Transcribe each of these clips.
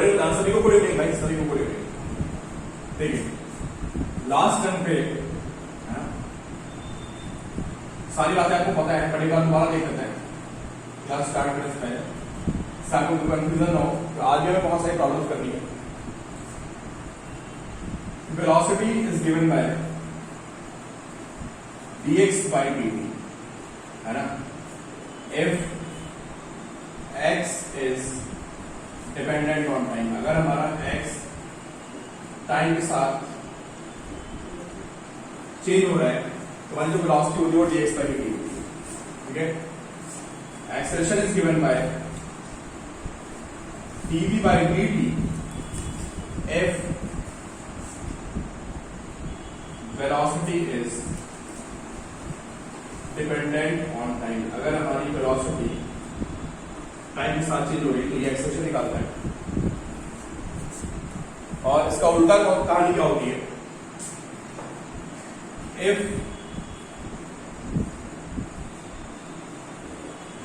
Correlate सभी को correlate भाई, सभी को कोरिलेट। देखिए लास्ट टर्म पे है ना, सारी बातें आपको पता है, बड़ी बात दोबारा देख लेते हैं क्लास स्टार्ट करने से पहले, आपको कंफ्यूजन हो तो आज भी हमें बहुत सारी प्रॉब्लम्स करनी है। Velocity is given by dx by dt, है ना। if x is dependent on time, अगर हमारा x टाइम के साथ चेंज हो रहा है तो हमारी जो वेलोसिटी होगी वो dx by dt होगी, ठीक है। Acceleration is given by dv by dt if velocity is dependent on time, अगर हमारी velocity टाइम के साथ चेंज हो रही है तो ये एक्सेलरेशन निकालता है। और इसका उल्टा कहानी क्या होती है, if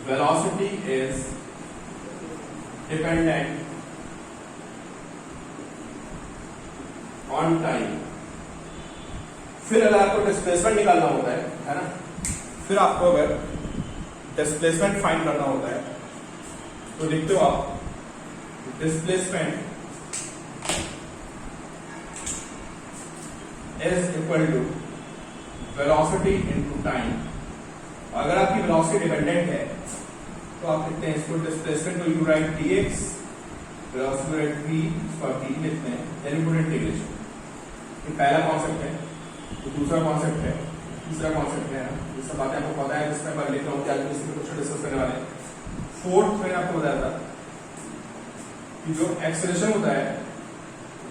velocity is dependent on time, फिर अगर आपको डिस्प्लेसमेंट निकालना होता है ना, फिर आपको अगर डिस्प्लेसमेंट फाइंड करना होता है तो लिखते हो आप displacement is equal to velocity into time. अगर आपकी वेलोसिटी डिपेंडेंट है तो आप लिखते हैं इसको डिस्प्लेसमेंट को you right dx, velocity right v, इसको आप dt लिखते हैं, देन यू पुट इंटीग्रेशन। ये पहला कॉन्सेप्ट है। तो दूसरा कॉन्सेप्ट है, तीसरा कॉन्सेप्ट है, ये सब बातें आपको पता है, जिसमें मैं लिख रहा हूँ कि आज हम इसी पे कुछ डिस्कस करने वाले हैं। फोर्थ मैंने आपको बताया था कि जो एक्सेलरेशन होता है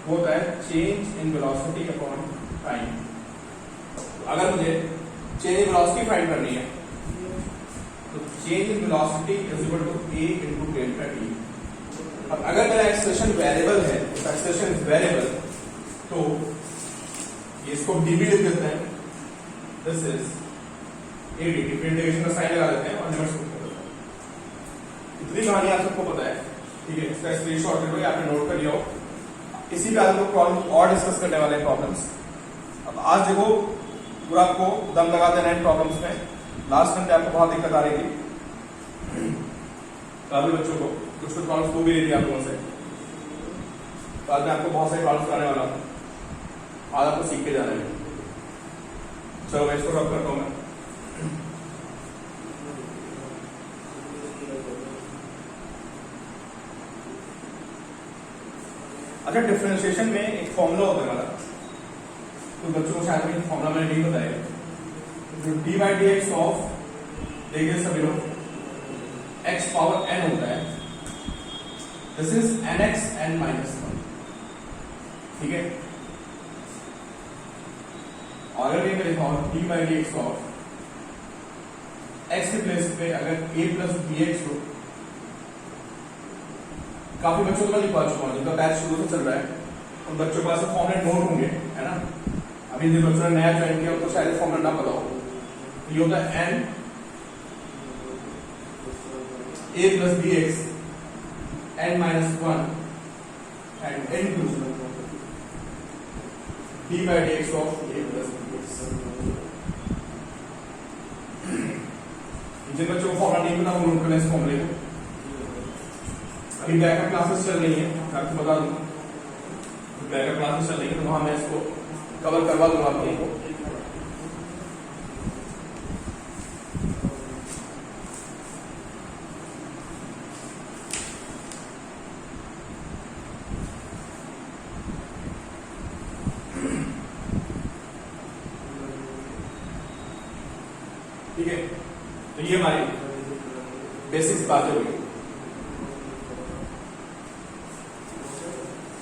वो होता है change in velocity upon time. अगर मुझे चेंज इन वेलोसिटी फाइंड करनी है तो change in velocity is equal to a into delta t। अब अगर मेरा एक्सेलरेशन वेरिएबल है, तो एक्सेलरेशन इज वेरिएबल, तो इसको dv लिख देते हैं, दिस इज a dt, फिर इंटीग्रेशन का साइन लगा देते हैं और लिमिट्स पुट कर देते हैं। इतनी कहानी आप सबको पता है, ठीक है। इसका स्क्रीनशॉट ले लो या आपने नोट कर लिया हो। इसी पे आज लोग प्रॉब्लम और डिस्कस करने वाले हैं प्रॉब्लम्स। अब आज देखो पूरा आपको दम लगा देना है प्रॉब्लम्स में। लास्ट टाइम आपको बहुत दिक्कत आ रही थी काफी बच्चों को, कुछ प्रॉब्लम्स वो भी रही थी आप लोगों से। बाद में आपको बहुत सारे प्रॉब्लम्स कराने वाला हूं, आज आपको सीख के जाना है। चलो मैं इसको ड्रॉप करता हूं मैं। अच्छा, डिफरेंशिएशन में एक फॉर्मूला होता है हमारा, तो बच्चों को शायद में फॉर्मूला मैंने नहीं बताया। जो d by D x of, देखिए सभी लोग, एक्स पावर एन होता है, this is n x n minus one, ठीक है। और अगर ये लिखा हो d by D x of x के प्लेस पे अगर a प्लस बी एक्स हो, काफी बच्चों को मैं लिखवा चुका हूं, जिनका बैच शुरू से चल रहा है उन बच्चों के पास फॉर्मुलेट नोट होंगे, है ना। अभी जिन बच्चों ने नया ज्वाइन किया उनको शायद फॉर्मुलेट ना पता हो। ये होता है n a plus B X n minus one and n two D by D x of a plus B X. जिन बच्चों को फॉर्मुला नहीं पता वो नोट करना इस फॉर्मुले को। अभी बैकअप क्लासेस चल रही है, आपको बता दूं, बैकअप क्लासेस चल रही है तो वहां मैं इसको कवर करवा दूंगा आप लोगों को। ठीक है, तो ये हमारी बेसिक्स बातें हुई।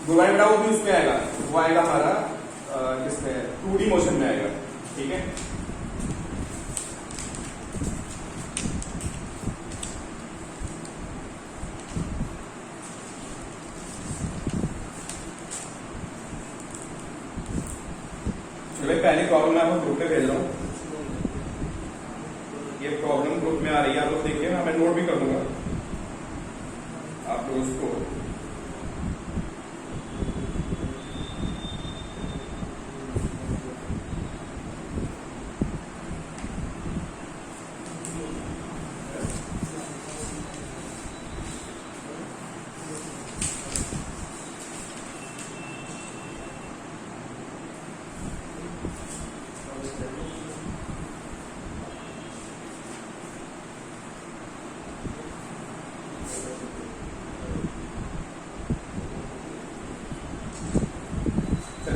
गुरुवार वो भी उसमें आएगा, वो आएगा हमारा किसमें 2D मोशन में आएगा, ठीक है। चलिए पहली प्रॉब्लम मैं आपको ग्रुप पे भेज रहा हूँ। ये प्रॉब्लम ग्रुप में आ रही है, आप लोग देखिए, मैं नोट भी कर दूंगा, आप लोग उसको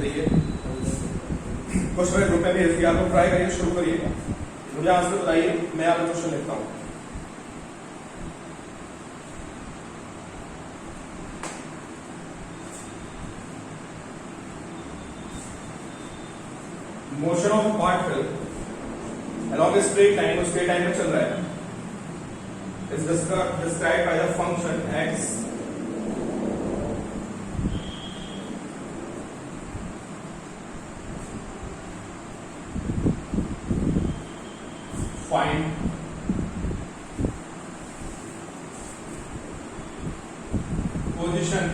सही है। क्वेश्चन ग्रुप में भेज दिया, आप लोग ट्राई करिए, शुरू करिए, मुझे आंसर बताइए, मैं आपका क्वेश्चन लिखता हूँ। Motion of particle along a straight line, वो straight line में चल रहा है, is described by the function x find position,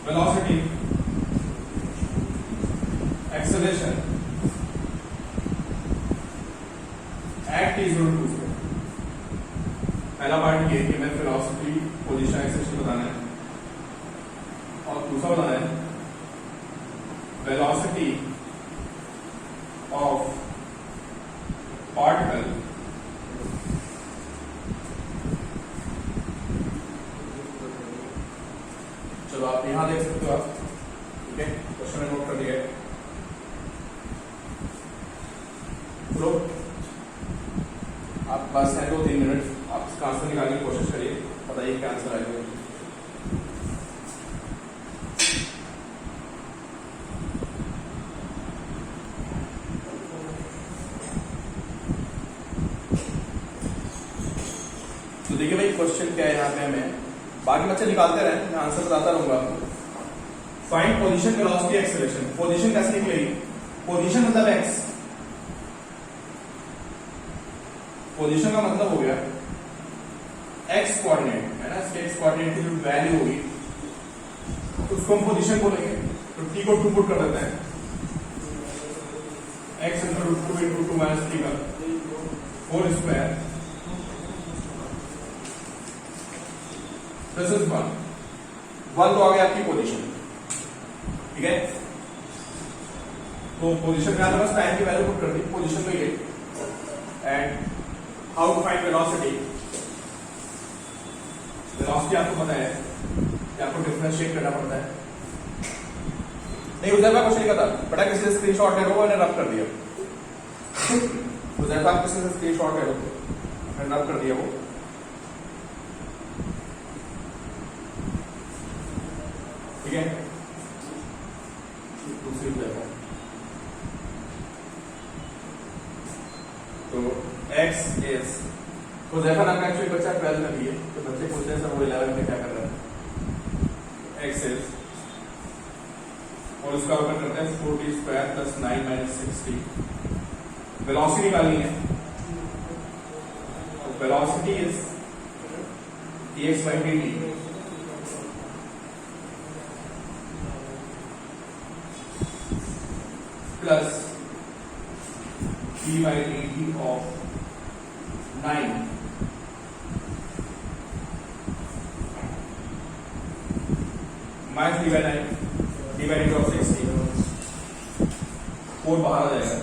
velocity, acceleration at t equal to 2। पहला पार्ट ये कि मैं वेलोसिटी, पोजीशन, एक्सेलरेशन बताना है, और दूसरा बताना है वेलोसिटी ऑफ पार्टिकल चलो आप यहां देख सकते हो आप, ठीक है, क्वेश्चन में नोट कर दिया है। तो आप बस है 2-3 मिनट, आप इसका आंसर निकालने की कोशिश करिए, बताइए क्या आंसर आएगा। तो देखिए भाई क्वेश्चन क्या है यहाँ पे, मैं बाकी बच्चे निकालते रहे, मैं आंसर बताता रहूंगा आपको। Find position, velocity, acceleration. Position कैसे निकलेगी? पोजीशन मतलब एक्स, पोजीशन का मतलब हो गया एक्स कोऑर्डिनेट, है ना, इसके एक्स कोऑर्डिनेट की जो वैल्यू होगी उसको हम पोजीशन बोलेंगे। तो टी को 2 पुट कर देते हैं, एक्स इंटू 2 इंटू 2 माइनस 3 का 4 स्क्वायर, दिस इज 1 तो आ गया आपकी पोजीशन, ठीक है। तो पोजीशन में आपके पास टाइम की वैल्यू पुट कर दी, पोजीशन में ये, and how to find velocity. Velocity आपको पता है कि आपको डिफरेंशिएट करना पड़ता है, नहीं उधर का क्वेश्चन नहीं पता, बड़ा किसी से स्क्रीनशॉट ले लो, मैंने रब कर दिया, उधर का किसी से स्क्रीनशॉट ले लो, मैंने रब कर दिया वो, ठीक है। दूसरी जगह तो x is, तो जैसा नाम का एक्चुअली बच्चा 12 में भी है, तो बच्चे पूछते हैं सर वो 11 में क्या कर रहा है। x is और उसका ऊपर करते हैं 40 स्क्वायर प्लस 9 माइनस 60। वेलोसिटी निकालनी है, तो velocity is dx by dt plus d by dt of 9 minus d by 9 d by dt of 60, 4 बाहर आ जाएगा,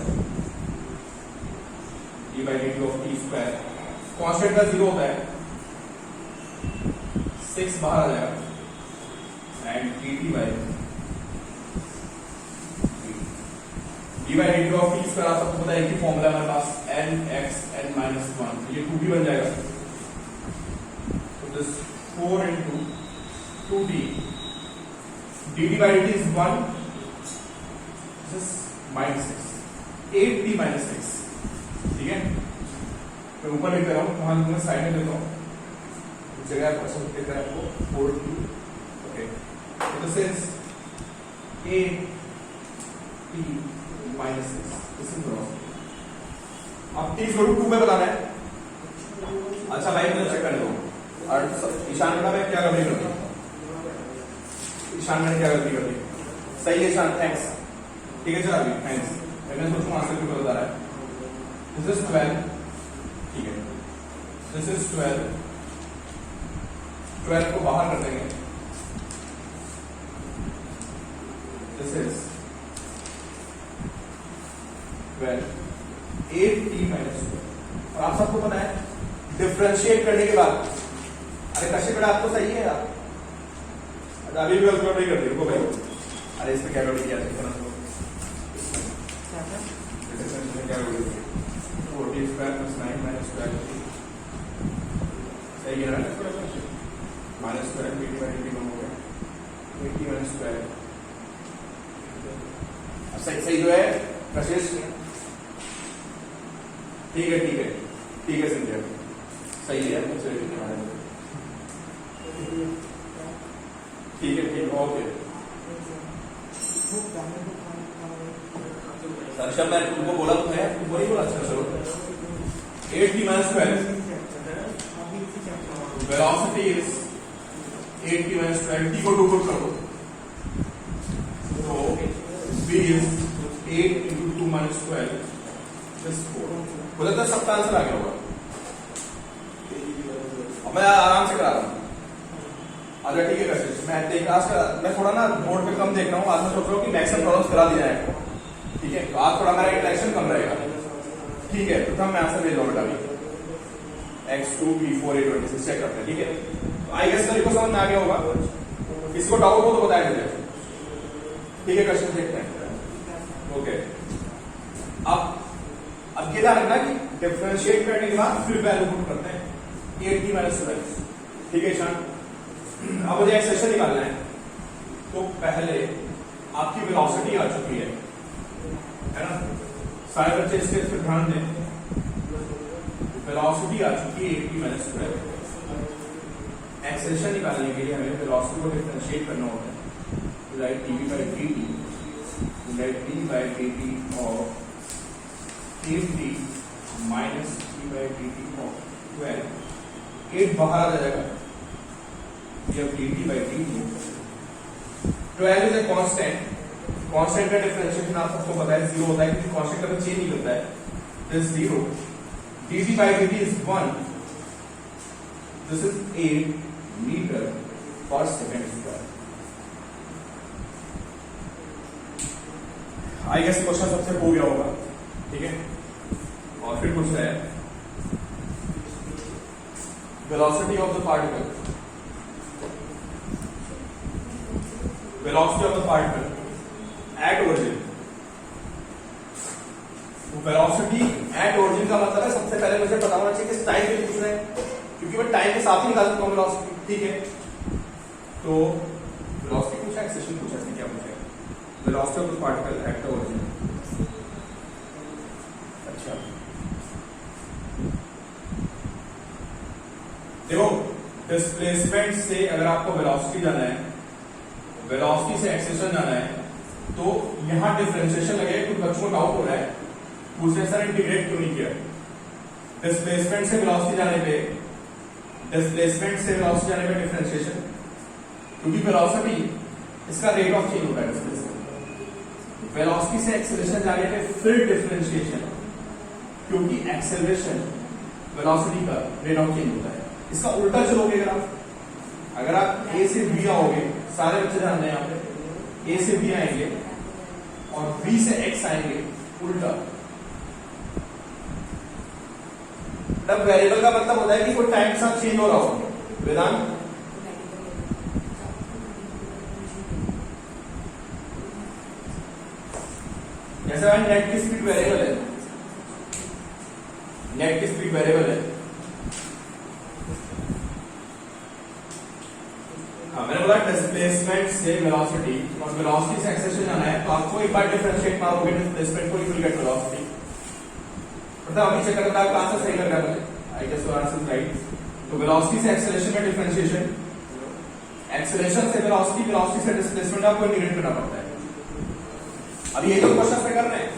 d by dt of t square, constant का 0 होता है, 6 बाहर आ जाएगा, and dt by dt of t square आप सबको पता है कि फॉर्मूला हमारे पास n x n minus 1, ये 2t बन जाएगा, तो this 4 into 2t, dt by dt is 1, this is minus 6, 8t minus 6, ठीक है। मैं ऊपर लिख रहा हूँ, वहां मैं साइड में देता हूँ, इस जगह पर सब लिख रहा है आपको 4t, ओके, तो this is 8t minus 6, this is velocity। अब t equal to 2 में बताना है। अच्छा भाई मुझे चेक करने दो, और ईशान बेटा मैं क्या गलती कर दी, ईशान मैंने क्या गलती कर दी, सही है ईशान, थैंक्स, ठीक है चल अभी थैंक्स, मैं सोचूं आंसर क्यों बता रहा है। दिस इज 12, ठीक है, दिस इज 12, 12 को बाहर कर देंगे, दिस इज 12, 8t minus 2, और आप सबको पता है डिफरेंशिएट करने के बाद, अरे कश्यप बेटा आपको सही है यार, अभी भी गलती नहीं कर दी, रुको भाई, अरे इसमें क्या करोगे, क्या चेक करना तो क्या करोगे, 40 स्क्वायर प्लस 9 माइनस स्क्वायर सही है ना, minus square dt by dt कम हो गया 80 माइनस स्क्वायर। सही सही जो है कशिश, ठीक है ठीक है ठीक है संजय, सही है ठीक है ठीक ओके। सर मैं तुमको बोला तो है, तुमको नहीं बोला, अच्छा चलो 8t minus square velocity is 8t minus square, t को 2 पुट कर दो तो v is 8 into 2 minus 12 plus 4। बोला था सबका आंसर आ गया होगा। अब मैं आराम से करा रहा हूँ। अच्छा ठीक है कशिश, मैं थोड़ा ना बोर्ड पे कम देख रहा हूँ, आज मैं सोच रहा हूँ कि मैक्सिमम प्रॉब्लम्स करा दिया है, ठीक है, तो आज थोड़ा मेरा इंटरेक्शन कम रहेगा, ठीक है। प्रथम मैं आंसर भेज रहा हूँ बेटा अभी x2 b4 a26 चेक करते हैं, ठीक है। तो आई गेस सर को समझ में आ गया होगा, इसको डाउट हो तो बताया मुझे, ठीक है क्वेश्चन देखते हैं। ओके अब ये ध्यान रखना कि डिफरेंशिएट करने के बाद फिर वैल्यू पुट करते हैं 8t माइनस 12, ठीक है शान। अब मुझे एक्सप्रेशन निकालना है, तो पहले आपकी वेलोसिटी आ चुकी है ना, सारे बच्चे इसके पर ध्यान दें, वेलोसिटी आ चुकी है 8t माइनस 12। एक्सप्रेशन निकालने के लिए हमें वेलोसिटी को डिफरेंशिएट करना होता है, right dv by dt, right d by dt of 8t minus d by dt of 12, 8 बाहर आ जाएगा, ये dt by dt 12 is a constant, constant का डिफरेंशिएशन आप सबको पता है 0 होता है, क्योंकि कांस्टेंट कभी चेंज नहीं करता है, this 0, dt by dt is 1, this is 8 metre per second square. I guess question सबसे हो गया होगा, ठीक है। और फिर कुछ है velocity of the particle, velocity of the particle at origin. Velocity at origin का मतलब है सबसे पहले मुझे पता होना चाहिए कि टाइम पे पूछ रहे हैं, क्योंकि मैं टाइम के साथ ही निकाल सकता हूँ वेलोसिटी, ठीक है। तो वेलोसिटी पूछा, एक्सेलेरेशन पूछा, इसमें क्या पूछा, velocity of the particle at the origin. अच्छा देखो, डिस्प्लेसमेंट से अगर आपको वेलोसिटी जाना है, वेलोसिटी से एक्सेलेरेशन जाना है, तो यहां डिफरेंशिएशन लगेगा। कुछ बच्चों को डाउट हो रहा है, पूछने सर इंटीग्रेट क्यों नहीं किया। डिस्प्लेसमेंट से वेलोसिटी जाने पे, डिस्प्लेसमेंट से वेलोसिटी जाने पे डिफरेंशिएशन, क्योंकि वेलोसिटी इसका रेट ऑफ चेंज होता है डिस्प्लेसमेंट, वेलोसिटी से एक्सेलरेशन जाने पे फिर डिफरेंशिएशन, क्योंकि एक्सेलरेशन वेलोसिटी का रेट ऑफ चेंज होता है। इसका उल्टा चलोगे अगर आप a से b आओगे, सारे बच्चे जानते हैं यहाँ पे a से b आएंगे और b से x आएंगे, उल्टा। तब वेरिएबल का मतलब होता है कि कोई टाइम के साथ चेंज हो रहा हो। वेदांत जैसे नेट की स्पीड वेरिएबल है, नेट की स्पीड वेरिएबल है, मैंने बोला डिस्प्लेसमेंट से वेलोसिटी और वेलोसिटी से एक्सेलरेशन जाना है, तो आपको एक बार डिफरेंशिएट मारोगे डिस्प्लेसमेंट को, यू विल गेट वेलोसिटी। मतलब अभी चेक करना आपका आंसर सही लग रहा है मुझे, I guess your answer right. तो वेलोसिटी से एक्सेलरेशन का डिफरेंशिएशन, एक्सेलरेशन से वेलोसिटी, वेलोसिटी से डिस्प्लेसमेंट आपको इंटीग्रेट करना पड़ता है। अब ये जो क्वेश्चन पे कर रहे हैं,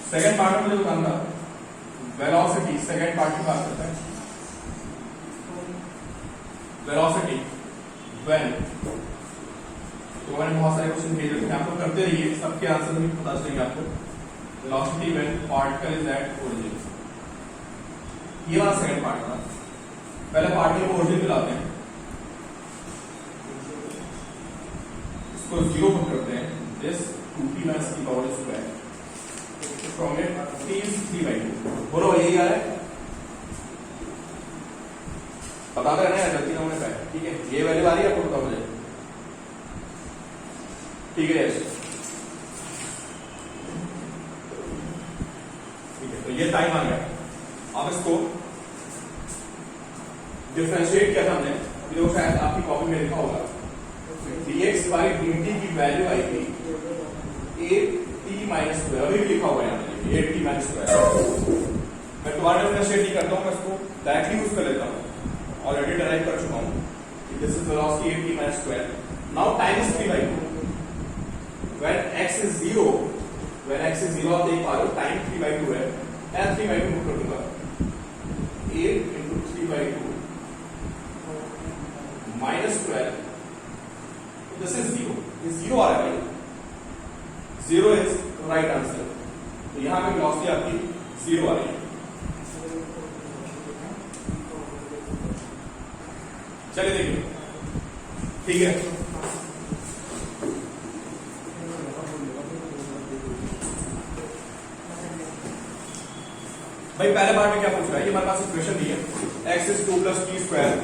सेकंड पार्ट में मुझे बताना, वेलोसिटी सेकंड पार्ट की बात करते हैं। वेलोसिटी व्हेन, तो मैंने बहुत सारे क्वेश्चन भेजे थे, आप लोग करते रहिए, सबके आंसर भी पता चलेंगे आपको। Velocity when particle is at origin, ये वाला सेकंड पार्ट था। पहले पार्टिकल को ओरिजिन पे लाते हैं, इसको 0 पुट करते हैं, दिस 2t माइनस की power square from it t is 3/2। बोलो यही आ रहा है, बताते रहना है गलती ना होने पाए, ठीक है। ये वैल्यू आ रही है आपको, बताओ मुझे, ठीक है यस, ठीक है। तो ये टाइम आ गया। अब इसको डिफरेंशिएट किया था हमने, अभी वो शायद आपकी कॉपी में लिखा होगा, dx by dt की वैल्यू आएगी 8t minus 12, अभी भी लिखा हुआ है यहाँ पे 8t minus 12। मैं दोबारा डिफरेंशिएट नहीं करता हूँ, मैं इसको डायरेक्टली यूज कर लेता हूँ, ऑलरेडी डराइव कर चुका हूँ। This is velocity 8t minus 12, now time is 3/2। when x is 0 आप देख पा रहे हो टाइम 3/2 है, मैं 3/2 पुट कर दूंगा, 8 into 3/2 minus 12, दिस इज 0, ये 0 आ रहा है भाई, 0 इज राइट आंसर। तो यहां पे वेलोसिटी आपकी 0 आ रही है। चलिए देखिए, ठीक है। भाई पहले पार्ट में क्या पूछ रहा है, ये हमारे पास इक्वेशन दी है, x is 2 plus t square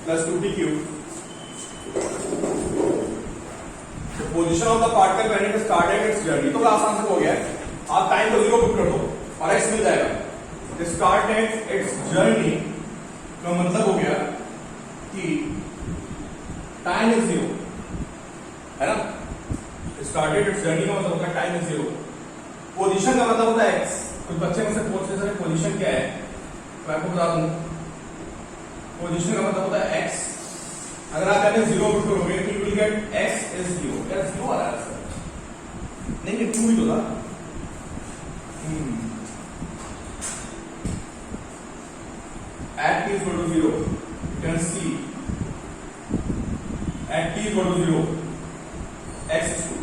plus 2t cube। Position of the particle when it started it's journey, तो आसान से हो गया है, आप टाइम को 0 पुट कर दो और x मिल जाएगा। स्टार्टेड इट्स जर्नी का मतलब हो गया कि टाइम इज 0, है ना। स्टार्टेड इट्स जर्नी का मतलब होता है टाइम इज 0। पोजीशन का मतलब होता है x। कुछ बच्चे मुझसे पूछते हैं पोजीशन क्या है, मैं आपको बता दूं, पोजीशन का मतलब होता है x। अगर आप कहते हैं 0 पुट करोगे तो you will gate x is 0, क्या 0 आ रहा है सर? नहीं ये 2 ही तो था। at t is equal to 0, you can see at t is equal to 0 x is 2,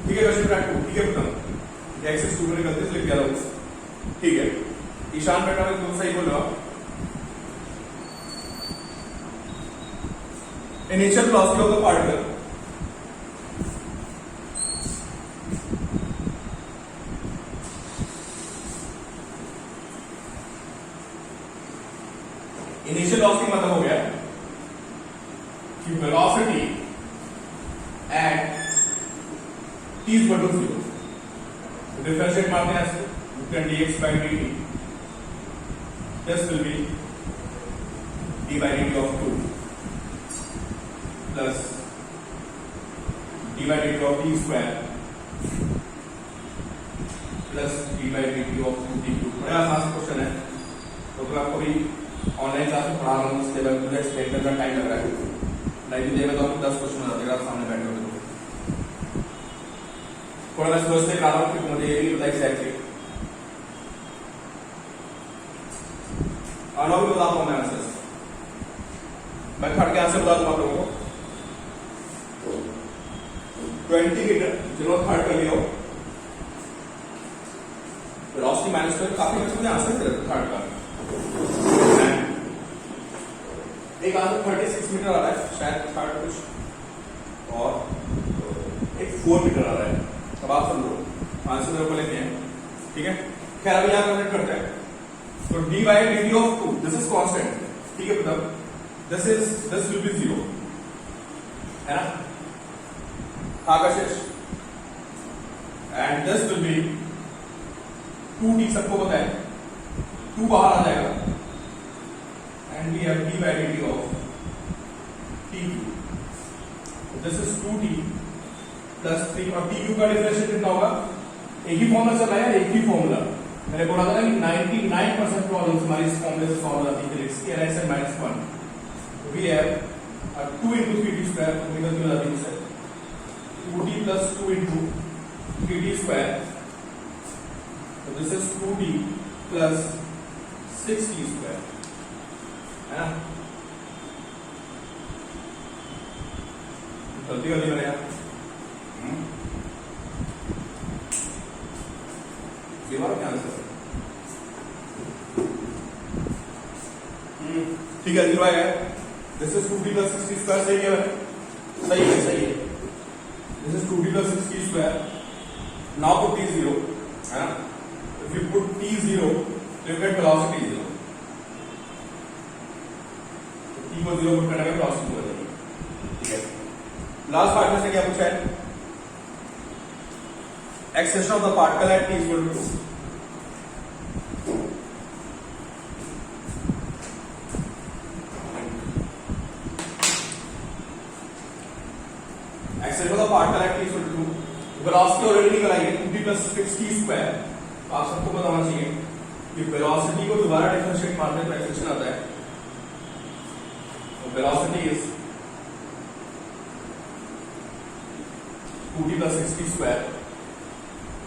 ठीक है। क्वेश्चन नंबर 2, ठीक है, बताओ x is 2 मैंने गलती से लिख दिया था, ठीक है। ईशान बेटा ने तुम सही बोला। Initial velocity of the particle, initial velocity मतलब हो गया कि velocity at t is equal to 0। Differentiate मारते हैं इसको, dx by dt, this will be d by dt of 2 plus d by dt of t square plus d by dt of 2t cube। बड़ा आसान सा question है, तो अगर आपको भी ऑनलाइन क्लास में पढ़ा रहा हूँ, इसके बाद मुझे एक्सप्लेन करने में टाइम लग रहा है, लाइक देगा तो आपको 10 क्वेश्चन आ जाएगा, आप सामने बैठे हो तो थोड़ा मैं सोच से करा रहा हूँ क्योंकि मुझे ये नहीं पता एग्जैक्टली। आना भी बताता हूँ मैं आंसर, मैं खट के आंसर बता दूंगा आप लोगों को। 20 मीटर जिन्होंने थर्ड कर लिया हो, वेलोसिटी माइनस कर, काफी बच्चों ने आंसर कर थर्ड का। एक आंसर 36 मीटर आ रहा है शायद थर्ड कुछ, और एक 4 मीटर आ रहा है। अब आप समझो आंसर मेरे को लेते हैं, ठीक है। खैर अभी यहां कनेक्ट करते हैं, तो d by dt of 2, this is constant, ठीक है, मतलब दिस विल बी 0, है ना, Aakash, and this will be 2t, सबको पता है 2 बाहर आ जाएगा, and we have d by dt of t cube, this is 2t plus 3, और t cube का डिफरेंशिएट कितना होगा, एक ही फॉर्मूला चल रहा है, एक ही फॉर्मूला मैंने बोला था ना कि 99% प्रॉब्लम्स हमारी इस फॉर्मूले से सॉल्व होती है, फिजिक्स की n - 1, तो we have 2 into 3t square, निकलती हो जाती है उससे 2t plus 2 into 3t square, so this is 2t plus 6t square, है ना। गलती कर दी मैंने यार, क्या आंसर, ठीक है, 0 आएगा। This is 2t plus 6t square, सही है, सही है, सही है। This is 2t plus 6t square, now put t 0, है ना? If you put t0, तो you get velocity 0. तो t को 0 पुट करने में velocity हो जाएगी. ठीक है. लास्ट पार्ट में से क्या पूछा है? Acceleration of the particle at t equal to 2. Acceleration of the particle at t equal to 2. Velocity already निकल आई है 2t plus 6t square. तो आप सबको पता होना चाहिए कि वेलोसिटी को दोबारा डिफरेंशिएट मारने पर एक्सेलरेशन आता है. तो velocity is 2t plus 6t square.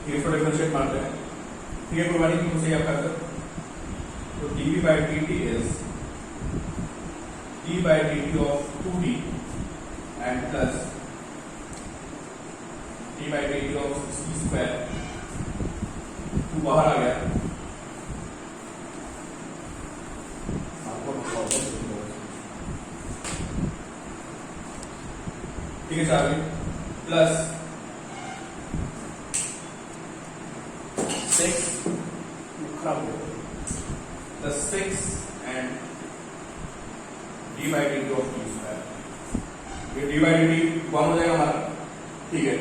ये इसको डिफरेंशिएट मारते हैं. ठीक है, कोई बात नहीं, मुझे याद कर सकते. तो dv by dt is d by dt of 2t and plus d by dt of 6t square. तू बाहर आ गया. ठीक है Charlie. Plus 6 plus 6 and d by dt of t square. ये d by dt कौन हो जाएगा हमारा? ठीक है.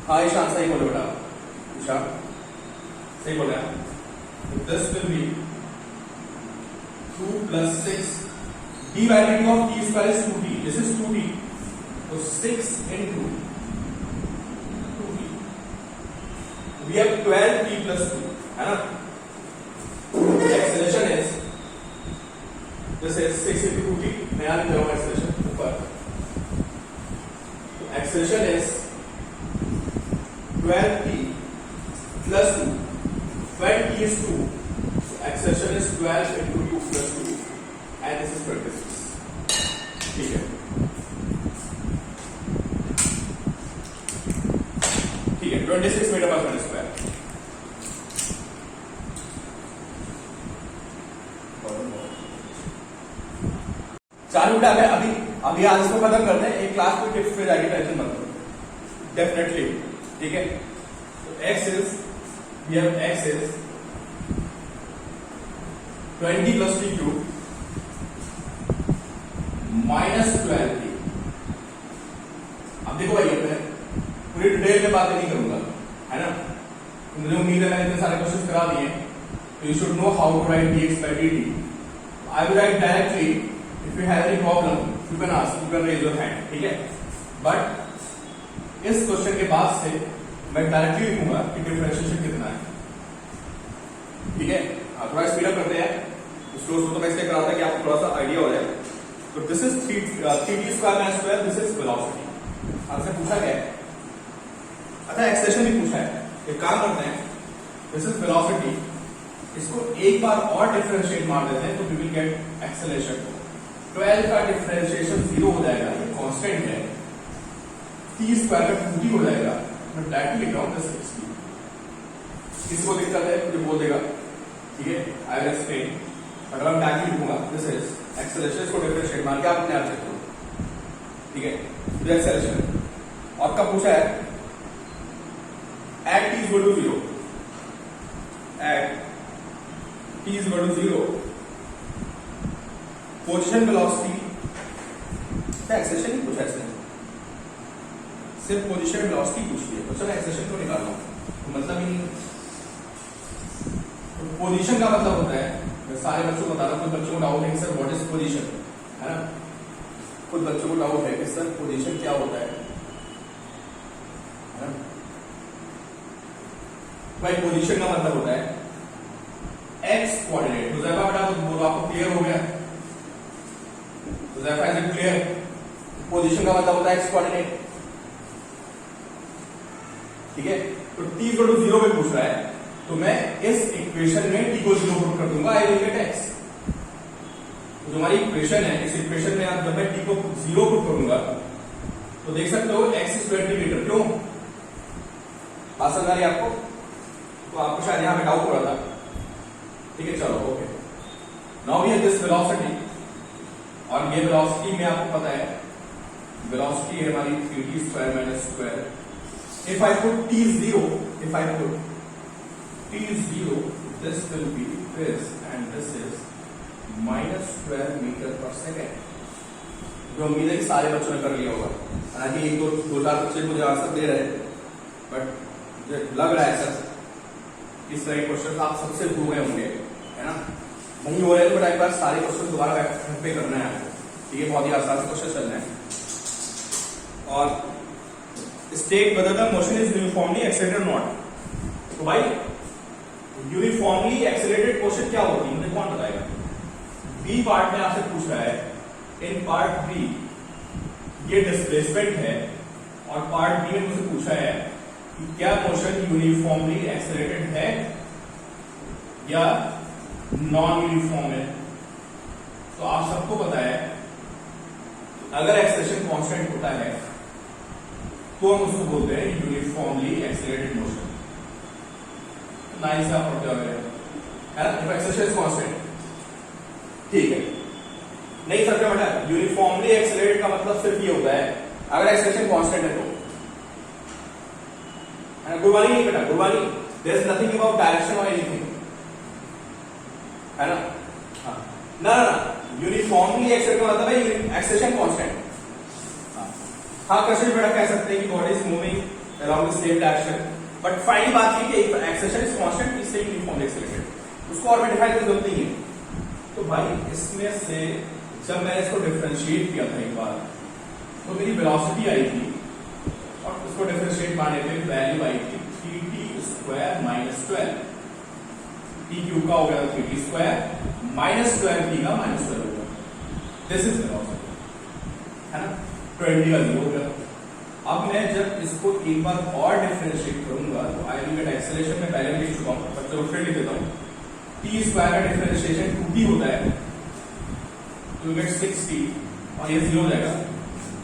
हाँ ईशान सही बोले बेटा. ईशान सही बोले. This will B 2 plus 6 d by dt of t square is 2t. This is 2t. So 6 into 2t. We have 12t plus 2. है ना? Acceleration is this is 6 into 2t. मैं यहाँ लिख रहा हूँ acceleration ऊपर. Acceleration is 12t plus 2. When t is 2, so acceleration is 12 into 2 plus 2, and this is 26. ठीक है. ठीक है, 26 मीटर पर सेकंड स्क्वायर. चार मिनट है अभी आज इसको खत्म करते हैं. एक क्लास में टिप्स पे जाएगी, टेंशन मत लो. डेफिनेटली. ठीक है. तो x is we have x is 20 plus t cube minus 12t. अब देखो भाई मैं पूरी डिटेल में बातें नहीं करूंगा, है ना? मुझे उम्मीद है मैंने इतने सारे क्वेश्चन करा दिए. तो you should know how to write dx by dt. I will write directly. If you have any problem, you can ask, you can raise your hand. ठीक है. बट इस क्वेश्चन के बाद से मैं डायरेक्टली लिखूंगा कि डिफरेंशिएशन कितना है. ठीक है. थोड़ा स्पीड अप करते हैं. स्लो तो मैं इसलिए कराता कि आपको थोड़ा सा आइडिया हो जाए. तो this is 3t square minus 12. This is velocity. आपसे पूछा गया है. अच्छा एक्सेलरेशन भी पूछा है. एक काम करते हैं, दिस इज वेलोसिटी. इसको एक बार और डिफरेंशिएट मार देते हैं तो वी विल गेट एक्सेलरेशन. 12 का डिफरेंशिएशन 0 हो जाएगा. ये कांस्टेंट है. t स्क्वायर का 2t हो जाएगा. मैं डायरेक्टली लिख रहा हूं 60. किसको दिक्कत है मुझे बोल देगा. ठीक है, आई विल एक्सप्लेन. बट अगर मैं डायरेक्टली लिखूंगा दिस इज एक्सेलरेशन को डिफरेंशिएट मार के आप अपने आप चेक करो. ठीक है. ये एक्सेलरेशन और कब पूछा है? At t equal to 0. At t equal to 0 position velocity. Acceleration ही पूछा है, सिर्फ पोजीशन वेलोसिटी पूछी है. तो चलो एक्सेलरेशन को निकाल लो. तो मतलब ही नहीं. तो पोजीशन का मतलब होता है, मैं सारे बच्चों को बता रहा हूं. कुछ बच्चों को डाउट है कि सर व्हाट इज पोजीशन, है ना? कुछ बच्चों को डाउट है कि सर पोजीशन क्या होता है ना? भाई पोजीशन का मतलब होता है एक्स कोऑर्डिनेट. तो जैसा बेटा तो आपको क्लियर हो गया. तो जैसा इज इट क्लियर? पोजीशन का मतलब होता है एक्स कोऑर्डिनेट. ठीक है. तो t इक्वल टू 0 पे पूछ रहा है तो मैं इस इक्वेशन में t को 0 पुट कर दूंगा. I will get x. तो जो हमारी इक्वेशन है, इस इक्वेशन में आप जब मैं t को 0 पुट करूंगा तो देख सकते हो x स्क्वायर मीटर. क्यों बात समझ आ रही है आपको? तो आपको शायद यहां पे डाउट हो रहा था. ठीक है, चलो okay. Now we have this velocity. और ये वेलोसिटी में आपको पता है वेलोसिटी है हमारी 3t square minus square If I put t0, this will be this and this is -12 metre पर सेकेंड। जो उम्मीद है कि सारे बच्चों ने कर लिया होगा, हालांकि एक दो चार बच्चे मुझे आंसर दे रहे हैं, बट मुझे लग रहा है सर इस तरह के क्वेश्चन आप सबसे भूल गए होंगे, है ना? नहीं हो रहे तो एक बार सारे क्वेश्चन दोबारा घर पे करना है आपको, ठीक है? बहुत ही आसान से क्वेश्चन चलना है। और state whether the motion is uniformly accelerated or not। तो भाई यूनिफॉर्मली एक्सेलरेटेड मोशन क्या होती है मुझे कौन बताएगा? बी पार्ट में आपसे पूछ रहा है, इन पार्ट बी ये डिस्प्लेसमेंट है, और पार्ट बी में मुझे पूछा है कि क्या मोशन यूनिफॉर्मली एक्सेलरेटेड है या नॉन यूनिफॉर्म है। तो आप सबको पता है अगर एक्सेलरेशन कांस्टेंट होता है तो हम उसको बोलते हैं यूनिफॉर्मली एक्सेलरेटेड मोशन। नाइस आप पढ़ते हो है ना? एक्सेलरेशन इज कांस्टेंट, ठीक है? नहीं सर क्या बेटा, यूनिफॉर्मली एक्सेलरेटेड का मतलब सिर्फ ये होता है अगर एक्सेलरेशन कांस्टेंट है तो। गुरबानी नहीं बेटा, Gurbani there is nothing about direction और एनीथिंग, है ना? हाँ ना, यूनिफॉर्मली एक्सेलरेट का मतलब है एक्सेलरेशन कांस्टेंट। हाँ कृष्ण बेटा कह सकते हैं कि body is moving around the same direction, but final बात ये कि एक्सेलरेशन इज कांस्टेंट, इससे यूनिफॉर्मली एक्सेलरेटेड, उसको और में डिफाइन करने की जरूरत नहीं है। तो भाई इसमें से जब मैंने इसको डिफरेंशिएट किया था एक बार तो मेरी वेलोसिटी आई थी, और उसको डिफरेंशिएट मारने पे वैल्यू आई थी 3t² -12, t क्यूब का हो गया 3t² -12t का -12 होगा। दिस इज वेलोसिटी, है ना? 20 का 0 हो गया। अब मैं जब इसको एक बार और डिफरेंशिएट करूंगा तो आई विल गेट एक्सेलरेशन में पहले लिख चुका हूं, पर चलो फिर लिख देता हूं। t² का डिफरेंशिएशन 2t होता है, तो यू गेट 6t और ये 0 हो जाएगा।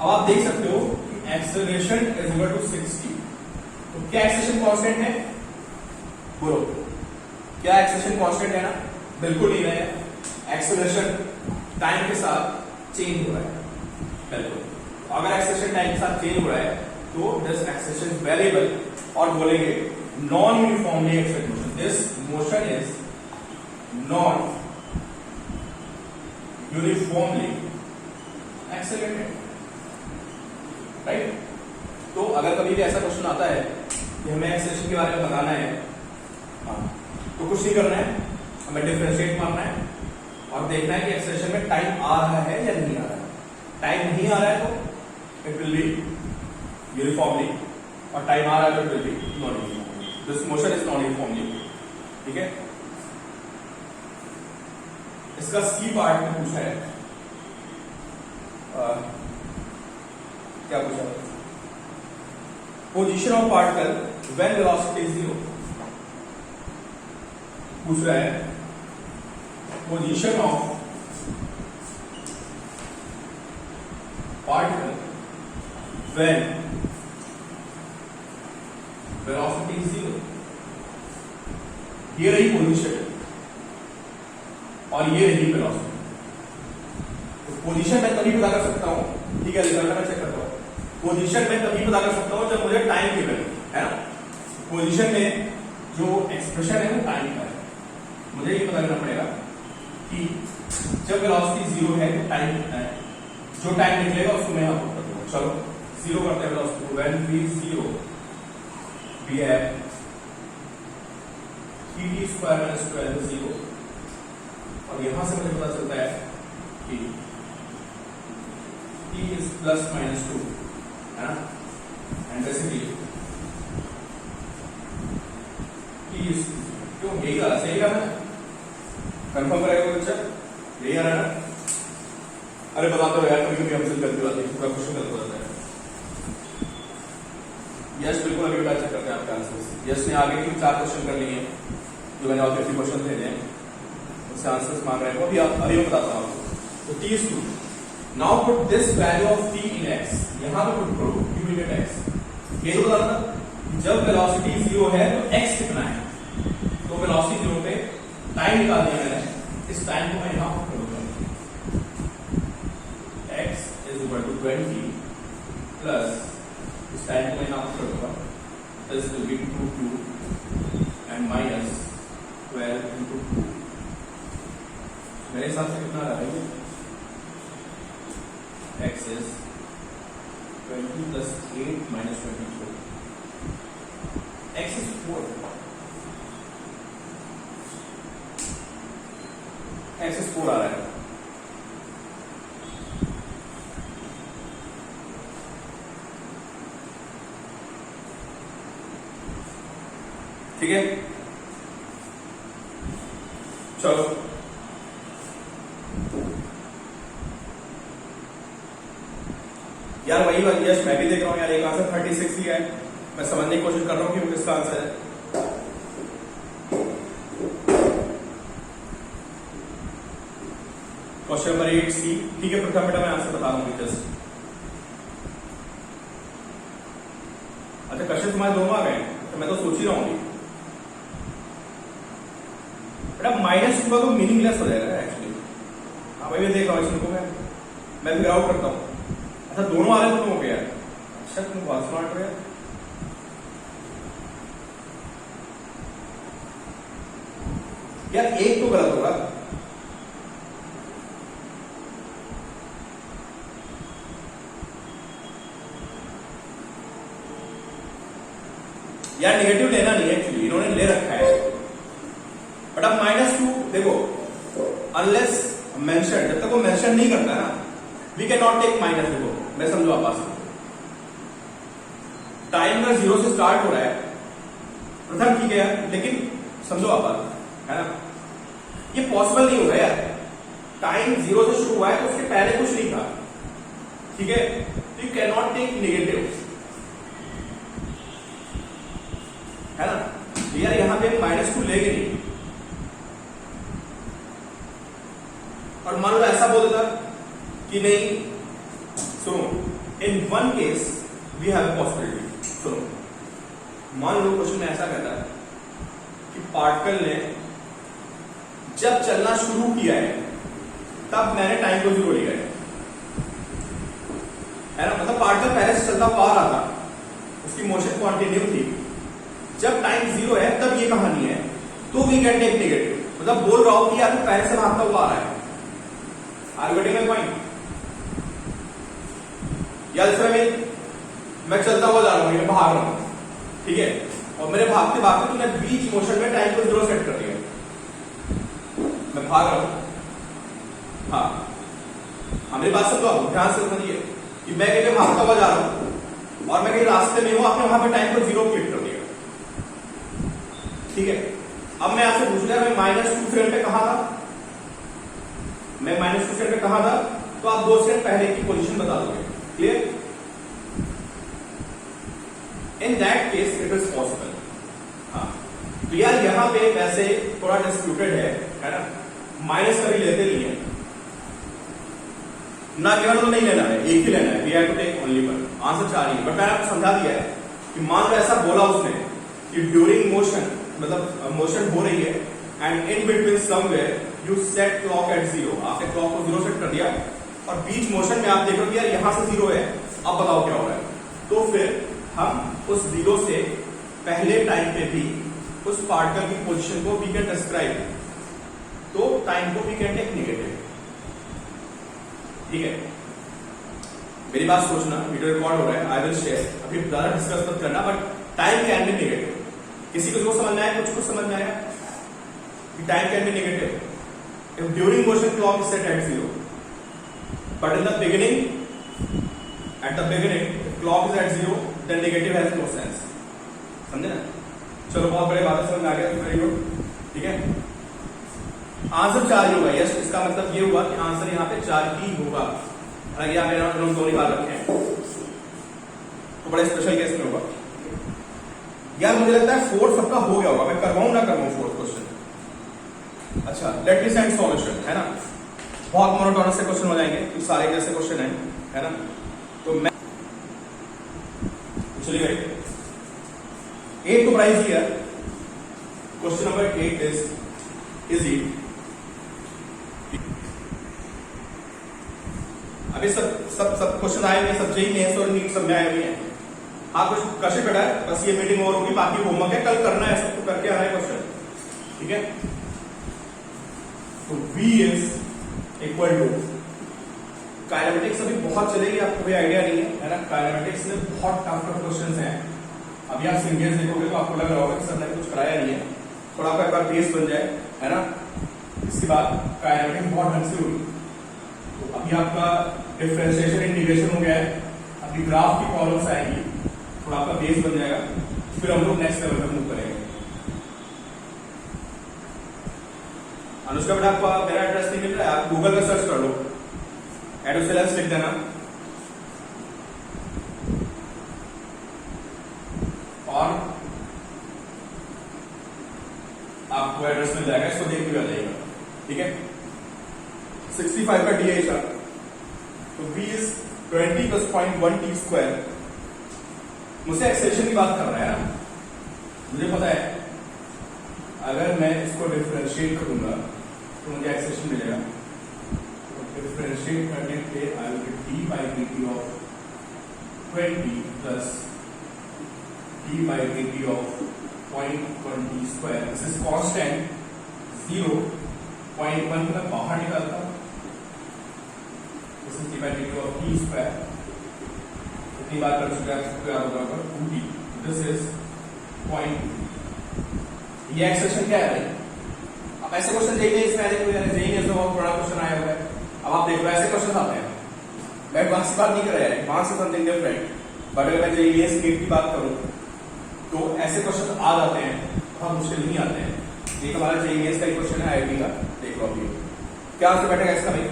अब आप देख सकते हो कि acceleration is equal to 6t। तो क्या एक्सेलरेशन कांस्टेंट है? बोलो, क्या एक्सेलरेशन कांस्टेंट है ना? बिल्कुल नहीं है। एक्सेलरेशन टाइम के साथ चेंज हो रहा है, बिल्कुल। अगर एक्सेलरेशन टाइम के साथ चेंज हो रहा है तो दिस एक्सेलरेशन इज वेरिएबल, और बोलेंगे non uniformly accelerated motion, this motion is non uniformly accelerated, right? तो अगर कभी भी ऐसा क्वेश्चन आता है कि हमें एक्सेलरेशन के बारे में बताना है, तो कुछ नहीं करना है, हमें डिफरेंशिएट मारना है और देखना है कि एक्सेलरेशन में टाइम आ रहा है या नहीं आ रहा है। टाइम नहीं आ रहा है तो इट विल बी यूनिफॉर्मली, और टाइम आ रहा है तो it will be non uniformly. This motion is non uniformly, ठीक है? इसका सी पार्ट में पूछा है, क्या पूछा? Position of particle when velocity is 0। पूछ रहा है position of particle when velocity is 0। ये रही पोजीशन और ये रही वेलोसिटी। तो पोजीशन मैं तभी पता कर सकता हूं, ठीक है? रिजल्ट मैं चेक करता हूं। पोजीशन में तभी पता कर सकता हूं जब मुझे टाइम गिवन है ना? पोजीशन में जो एक्सप्रेशन है वो टाइम का है। मुझे ये पता करना पड़ेगा कि जब वेलोसिटी 0 है तो टाइम कितना है, जो टाइम निकलेगा उसको मैं यहाँ पुट कर दूंगा। चलो 0 करते हैं वेलोसिटी को। When v 0 we have 3t² -12 0, और यहां से मुझे पता चलता है कि t is ±2, है ना? एंड बेसिकली t is, क्यों यही आ रहा, सही आ रहा है? कंफर्म करेगा बच्चा, यही आ रहा है ना? अरे बता दो यार, कभी कभी हमसे गलती होती है, पूरा क्वेश्चन गलत हो जाता है। यस बिल्कुल, अभी बेटा चेक करते हैं आपके आंसर्स। यस ने आगे की 4 क्वेश्चन कर लिए हैं जो मैंने और 50 क्वेश्चन थे, उससे आंसर्स मांग रहे हैं, वो अभी मैं बताता हूँ। तो t is 2। Now put this value of t in x, यहां पे पुट करो, you will get x। ये तो बता था जब वेलोसिटी 0 है तो x कितना है, तो वेलोसिटी 0 पे टाइम निकाल दिया मैंने, इस टाइम को मैं यहां पुट करूंगा। x is equal to 20 plus इस टाइम को मैं यहां पुट करूंगा this will B 2 2 and minus 12 into 2। मेरे हिसाब से कितना आ रहा है ये? x is 20 plus 8 minus 24। x is 4। x is 4 आ रहा है। ठीक है, चलो यार वही यश मैं भी देख रहा हूं यार, एक आंसर 36 ही है। मैं समझने की कोशिश कर रहा हूं कि वो किसका आंसर है। क्वेश्चन नंबर 8 सी। ठीक है प्रथम बेटा मैं आंसर बता दूंगी जस्ट। अच्छा क्वेश्चन तुम्हारे दोनों आ गए, तो मैं तो सोच ही रहा हूँ बेटा माइनस टू का तो मीनिंगलेस हो जाएगा एक्चुअली। हाँ भाई मैं देख रहा हूँ इसको, मैं फिगर आउट करता हूँ। अच्छा दोनों आ रहे तो हो गया। अच्छा तुम बहुत स्मार्ट हो यार, एक तो गलत होगा। यार नेगेटिव लेना नहीं है एक्चुअली, इन्होंने ले रखा है। बट अब -2 देखो, अनलेस मेंशन, जब तक वो मेंशन नहीं करता ना, we can not take minus. देखो मैं समझो आप पास टाइम का 0 से स्टार्ट हो रहा है प्रथम, ठीक है यार, लेकिन समझो आप बात है ना, ये पॉसिबल नहीं होगा यार। टाइम 0 से शुरू हुआ है तो उसके पहले कुछ नहीं था, ठीक है। तो you can not take negative, है ना। तो यार यहां पे -2 लेंगे नहीं। और मान लो ऐसा बोल देता कि नहीं, सुनो, in one case we have possibility. सुनो, मान लो क्वेश्चन में ऐसा कहता है कि पार्टिकल ने जब चलना शुरू किया है तब मैंने टाइम को 0 लिया है ना। मतलब पार्टिकल पहले से चलता हुआ आ रहा था, उसकी मोशन कंटिन्यू थी। जब टाइम 0 है तब ये कहानी है, तो वी कैन टेक नेगेटिव। मतलब बोल रहा हूं कि यार पहले से भागता हुआ आ रहा है। Are you getting my point? या जैसे मैं चलता हुआ जा रहा हूं, मैं भाग रहा हूं, ठीक है, और मेरे भागते भागते तुमने बीच मोशन में टाइम को 0 सेट कर दिया। मैं भाग रहा हूं, हाँ हमारी बात समझो, आप ध्यान से समझिए कि मैं कहीं भागता हुआ जा रहा हूं और मैं कहीं रास्ते में हूं, आपने वहां पे टाइम को 0 क्लिक कर दिया, ठीक है। अब मैं आपसे पूछ रहा, मैं -2 सेकंड पे कहां था? मैं -2 सेकंड पे कहां था? तो आप 2 सेकंड पहले की पोजीशन बता दोगे। Clear? In that case it is possible. हाँ तो यार यहां पे वैसे थोड़ा डिस्प्यूटेड है ना, माइनस कभी लेते नहीं है ना, केवल तो नहीं लेना है, एक ही लेना है। We have to take only one. Answer 4 ही। बट मैंने आपको समझा दिया है कि मान लो ऐसा बोला उसने कि ड्यूरिंग मोशन, मतलब मोशन हो रही है and in between somewhere you set clock at 0। आपने क्लॉक को 0 सेट कर दिया और बीच मोशन में आप देख रहे हो कि यार यहां से 0 है, अब बताओ क्या हो रहा है। तो फिर हम उस 0 से पहले टाइम पे भी उस पार्टिकल की पोजीशन को वी कैन डिस्क्राइब, तो टाइम को वी कैन टेक नेगेटिव, ठीक है। मेरी बात सोचना, वीडियो रिकॉर्ड हो रहा है, आई विल शेयर, अभी ज्यादा डिस्कस मत करना, but time can be negative. किसी को समझ में आया, कुछ समझ में आया कि time can be negative if during motion clock is set at 0, but in the beginning, at the beginning if clock is at 0 then negative has no sense। समझे ना? चलो बहुत बड़े बात समझ में आ गया, वेरी गुड, ठीक है। आंसर 4 ही होगा। यस, इसका मतलब ये हुआ कि आंसर यहाँ पे 4 ही होगा। हालांकि यहाँ पे हम दो निकाल रखे हैं तो बड़े स्पेशल केस में होगा। यार मुझे लगता है 4 सबका हो गया होगा, मैं करवाऊं ना करवाऊं 4th क्वेश्चन। अच्छा लेट मी सेंड सॉल्यूशन, है ना। बहुत मोनोटोनस से क्वेश्चन हो जाएंगे, तो सारे जैसे क्वेश्चन है ना। तो मैं चलिए भाई 8 तो प्राइस ही है। Question number 8 is easy. अभी सब क्वेश्चन आए हुए, सब जेई मेंस और नीट सब में आए हुए हैं। हाँ कुछ कशिश बेटा है, बस ये मीटिंग और होगी, बाकी होमवर्क है, कल करना है, सबको करके आना है क्वेश्चन, ठीक है। तो V is equal to, kinematics अभी बहुत चलेगी, आपको कोई आइडिया नहीं है ना, काइनेमेटिक्स में बहुत टफ क्वेश्चंस हैं। अभी आप सिंगल्स देखोगे तो आपको लग रहा होगा कि सर ने कुछ कराया नहीं है, थोड़ा आपका एक बार बेस बन जाए, है ना। इसके बाद काइनेमेटिक्स बहुत ढंग से होगी। तो अभी आपका डिफरेंशिएशन इंटीग्रेशन हो गया है, अभी ग्राफ की प्रॉब्लम्स आएगी, थोड़ा आपका बेस बन जाएगा, फिर हम लोग नेक्स्ट लेवल पर मूव करेंगे। अनुष्का बेटा आपको मेरा एड्रेस नहीं मिल रहा है, आप गूगल पे सर्च कर लो, एडोसेलेंस लिख देना और आपको एड्रेस मिल जाएगा, इसको देख के आ जाएगा, ठीक है। 65 का डी है, तो V इज 20 + 0.1 t स्क्वायर। मुझसे एक्सेलेरेशन की बात कर रहा है ना, मुझे पता है अगर मैं इसको डिफरेंशिएट करूंगा तो मुझे एक्सेलेरेशन मिलेगा। डिफरेंशिएट करने पे I will get d/dt of 20 plus d/dt of 0.1 t square. This is constant 0.1 को मैं बाहर निकालता हूं, this is d/dt of t square. इतनी बात कर चुके हैं, आपको याद होगा 2t, दिस इज 0.2। ये एक्सप्रेशन क्या है भाई? अब ऐसे क्वेश्चन देखिए, इसमें देखेंगे तो बहुत बड़ा क्वेश्चन आया हुआ है। अब आप देखो ऐसे क्वेश्चन आते हैं, मैं वहां से बात नहीं कर रहा है, वहां से समथिंग डिफरेंट, बट अगर मैं जेईएस नीट की बात करूं तो ऐसे क्वेश्चन आ जाते हैं, बहुत मुश्किल नहीं आते हैं। ये हमारा जेईएस का क्वेश्चन है आईआईटी का, देखो अभी क्या आंसर बैठेगा इसका भाई?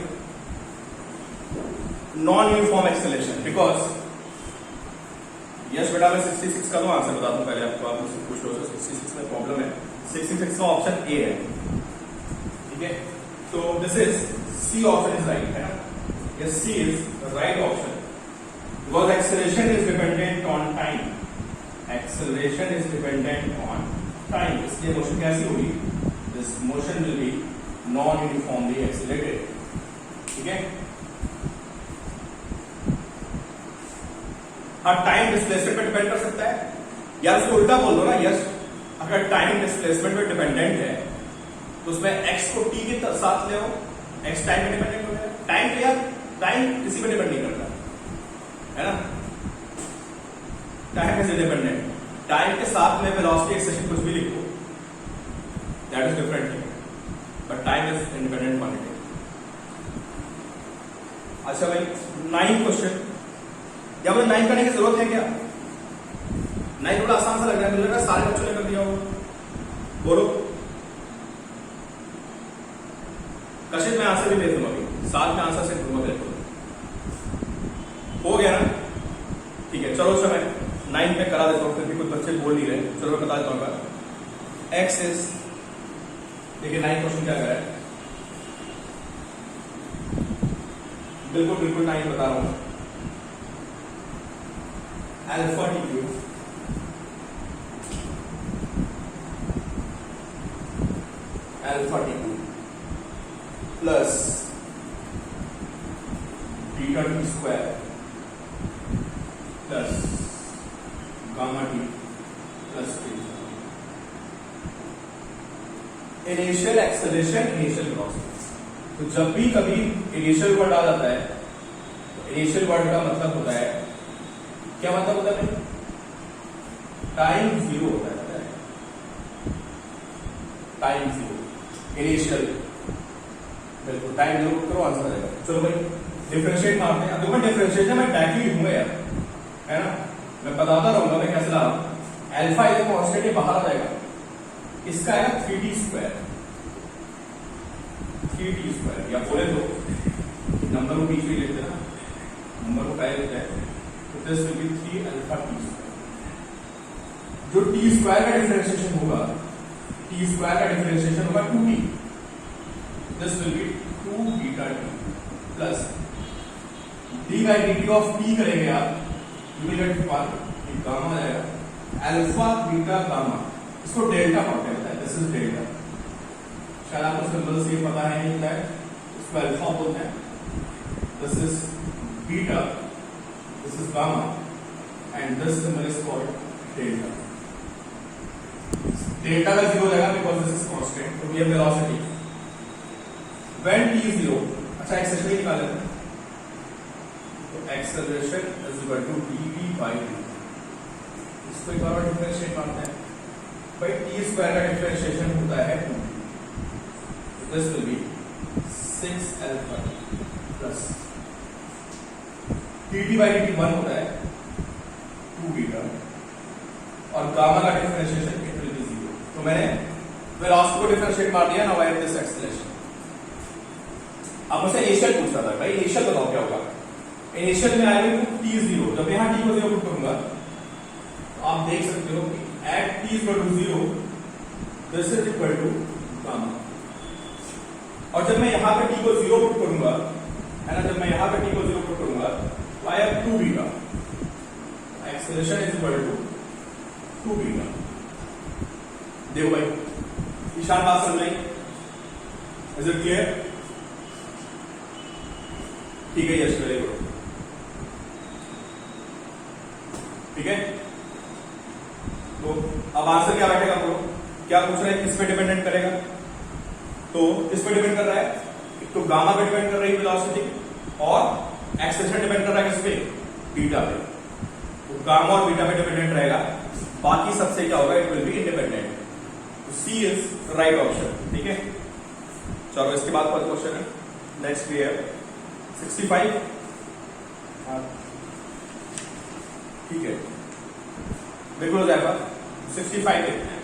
Non uniform acceleration. Because yes बेटा मैं 66 का तो आंसर बता दूं पहले आपको, आप मुझसे पूछ लो 66 में प्रॉब्लम है, 66 का ऑप्शन ए है, ठीक है। तो this is C option is right, है ना, yes C is right option, because acceleration is dependent on time, acceleration is dependent on time, इसलिए मोशन कैसी होगी? This motion will be non uniformly accelerated, ठीक है। हाँ टाइम डिस्प्लेसमेंट पे depend कर सकता है, या उसको उल्टा बोल दो ना, यस अगर टाइम डिस्प्लेसमेंट पे डिपेंडेंट है तो उसमें x को t के साथ ले आओ, x टाइम पे डिपेंडेंट हो गया, टाइम पे यार टाइम किसी पे डिपेंड नहीं करता, है ना। टाइम कैसे डिपेंडेंट? टाइम के साथ में वेलोसिटी एक्सेलेरेशन कुछ भी लिखो, that is different thing, but time is independent quantity. अच्छा भाई 9 क्वेश्चन, या मुझे 9 करने की जरूरत है क्या? 9 थोड़ा आसान सा लग रहा है, मुझे लग रहा है सारे बच्चों ने कर दिया होगा, बोलो। कशिश मैं आंसर भी दे दूंगा अभी, साथ में आंसर से दूंगा बिल्कुल, हो गया ना, ठीक है। चलो मैं 9 में करा देता हूँ, फिर भी कुछ बच्चे बोल नहीं रहे, चलो मैं बता देता हूँ। एक्स इज, देखिए 9 क्वेश्चन क्या कर रहा है, बिल्कुल 9 बता रहा हूं। Alpha T cube plus beta T square plus gamma T plus T. Initial acceleration, initial velocity. तो जब भी कभी इनिशियल वर्ड आ जाता है तो इनिशियल वर्ड का मतलब होता है, क्या मतलब होता है? टाइम 0 होता है, टाइम 0 इनिशियल, बिल्कुल टाइम 0 करो आंसर आएगा। चलो भाई डिफरेंशिएट मारते हैं। देखो डिफरेंशिएशन मैं डायरेक्टली लिखूंगा यार, है ना, मैं बताता रहूंगा मैं कैसे ला रहा हूं। अल्फा इज कांस्टेंट, ये बाहर आ जाएगा, इसका है 3t स्क्वायर, 3t स्क्वायर, या बोले तो नंबर को बीच में लिख देना, नंबर को पहले लिखते हैं, तो this will B 3 alpha T square. जो टी स्क्वायर का डिफरेंशिएशन होगा, टी स्क्वायर का डिफरेंशिएशन होगा 2t, this will B 2 beta T plus D by D T of T करेंगे आप, यू विल गेट 1, गामा आएगा, अल्फा बीटा गामा, इसको delta पढ़ते हैं, दिस इज डेल्टा, शायद आपको सिंबल से पता है नहीं है, इसको अल्फा बोलते हैं, this is beta, this is gamma, and this symbol is called delta. Delta का 0 हो जाएगा because this is constant, तो we have velocity. When t is 0, अच्छा एक्सेलरेशन ही निकाल लेते हैं, तो acceleration is equal to dv by dt. इसको एक बार डिफरेंशिएट करते हैं, भाई t स्क्वायर का डिफरेंशिएशन होता है 2, so this will be 6 alpha plus dt by dt 1 होता है 2 बीटा और गामा का डिफरेंशिएशन इट विल बी 0. तो मैंने वेलोसिटी को डिफरेंशिएट मार दिया. Now I have this acceleration. अब मुझसे इनिशियल पूछ रहा था, भाई इनिशियल बताओ क्या होगा. इनिशियल में आएगा तो t 0. जब यहां t को 0 पुट करूंगा तो आप देख सकते हो कि at t is equal to 0 this is equal to gamma. और जब मैं यहां पे t को 0 पुट करूंगा, है ना, जब मैं यहां पे t को 0 पुट करूंगा तो I have 2 beta. Acceleration is equal to 2 beta. देखो भाई ईशान बात समझ में, इज इट क्लियर? ठीक है, यस, वेरी गुड. ठीक है, तो अब आंसर क्या बैठेगा ब्रो? क्या पूछ रहा है, किस पे डिपेंडेंट करेगा? तो किस पे डिपेंड कर रहा है? एक तो गामा पे डिपेंड कर रही है वेलोसिटी, और एक्सेलरेशन डिपेंड कर रहा है किस पे? बीटा पे. तो गामा और बीटा पे डिपेंडेंट रहेगा, बाकी सबसे क्या होगा? It will be independent. तो सी इज राइट ऑप्शन. ठीक है, चलो इसके बाद कौन क्वेश्चन है? नेक्स्ट भी है 65. ठीक है, बिल्कुल हो जाएगा. 65 देखते हैं.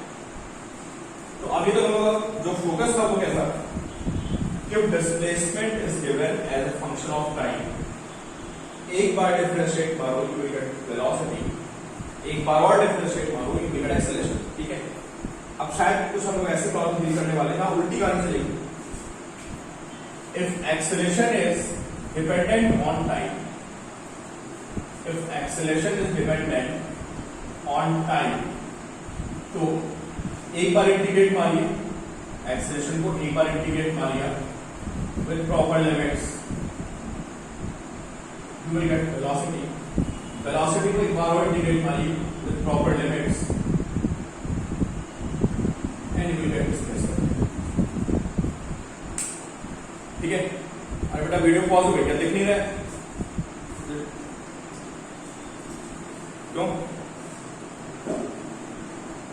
तो अभी तक हम लोग जो फोकस था वो क्या था? कि displacement is given as a function of time. एक बार डिफरेंशिएट मारो यू विल गेट वेलोसिटी, एक बार और डिफरेंशिएट मारो यू विल गेट एक्सेलरेशन. ठीक है, अब शायद कुछ हम लोग ऐसे प्रॉब्लम डील करने वाले हैं, उल्टी गाड़ी चलेगी. If acceleration is dependent on time, if acceleration is dependent on time, तो एक बार इंटीग्रेट मारिए एक्सेलरेशन को, एक बार इंटीग्रेट मारिए with proper limits, you will get velocity. Velocity को एक बार और इंटीग्रेट मारिए with proper limits and you will get displacement. ठीक है, अरे बेटा वीडियो पॉज हो गई क्या? दिख नहीं रहा है? क्यों?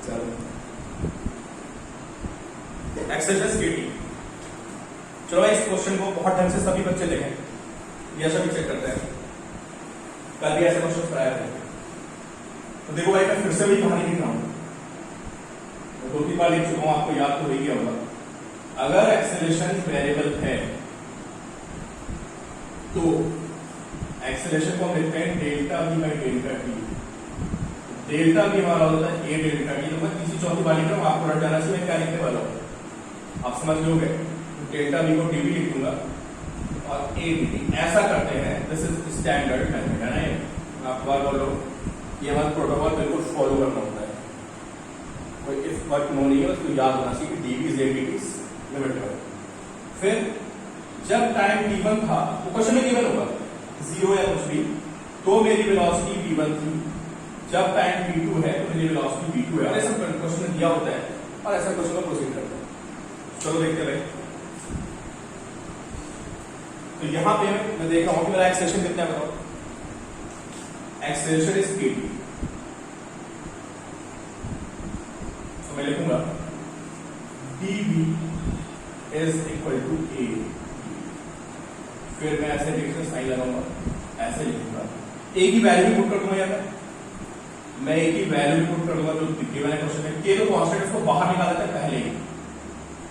चलो, एक्सेलरेशन स्केटिंग. चलो इस क्वेश्चन को बहुत ढंग से सभी बच्चे देखें, ये सभी चेक करते हैं. कल भी ऐसे क्वेश्चन कराए थे. तो देखो भाई, मैं फिर से वही कहानी लिख रहा हूं, तो 2-3 बार लिख चुका हूं, आपको याद तो हो ही गया होगा. अगर एक्सेलरेशन वेरिएबल है तो एक्सेलरेशन को हम लिखते हैं delta v by delta T. Delta v हमारा होता है a डेल्टा टी. तो मैं तीसरी चौथी बार लिख रहा हूं, आपको रट जाना चाहिए मैं क्या लिखने वाला हूं, आप समझ लोगे. डेल्टा v को dv लिख दूंगा और a dt. ऐसा करते हैं, दिस इज स्टैंडर्ड मेथड, है ना. आप बार बोलो, ये हमारा प्रोटोकॉल बिल्कुल फॉलो करना होता है. कोई इफ वर्क नो नहीं है, उसको याद होना चाहिए कि dv is a dt limit है. फिर जब टाइम t1 था, वो क्वेश्चन में गिवन होगा 0 या कुछ भी, तो मेरी वेलोसिटी v1 थी. जब टाइम t2 है तो मेरी वेलोसिटी v2 है. और ऐसा क्वेश्चन में दिया होता है और ऐसा क्वेश्चन को प्रोसीड करते हैं. चलो देखते हैं. तो यहां पे मैं देख रहा हूं कि मेरा एक्सेलरेशन कितना है, बताओ. Acceleration is kt. तो मैं लिखूंगा dv is equal to a. फिर मैं ऐसे डिफरेंस साइन लगाऊंगा, ऐसे लिखूंगा. a की वैल्यू पुट कर दूंगा. यहाँ मैं a की वैल्यू पुट कर दूंगा जो गिवन है क्वेश्चन में. k तो कांस्टेंट, इसको बाहर निकाल देते हैं पहले ही,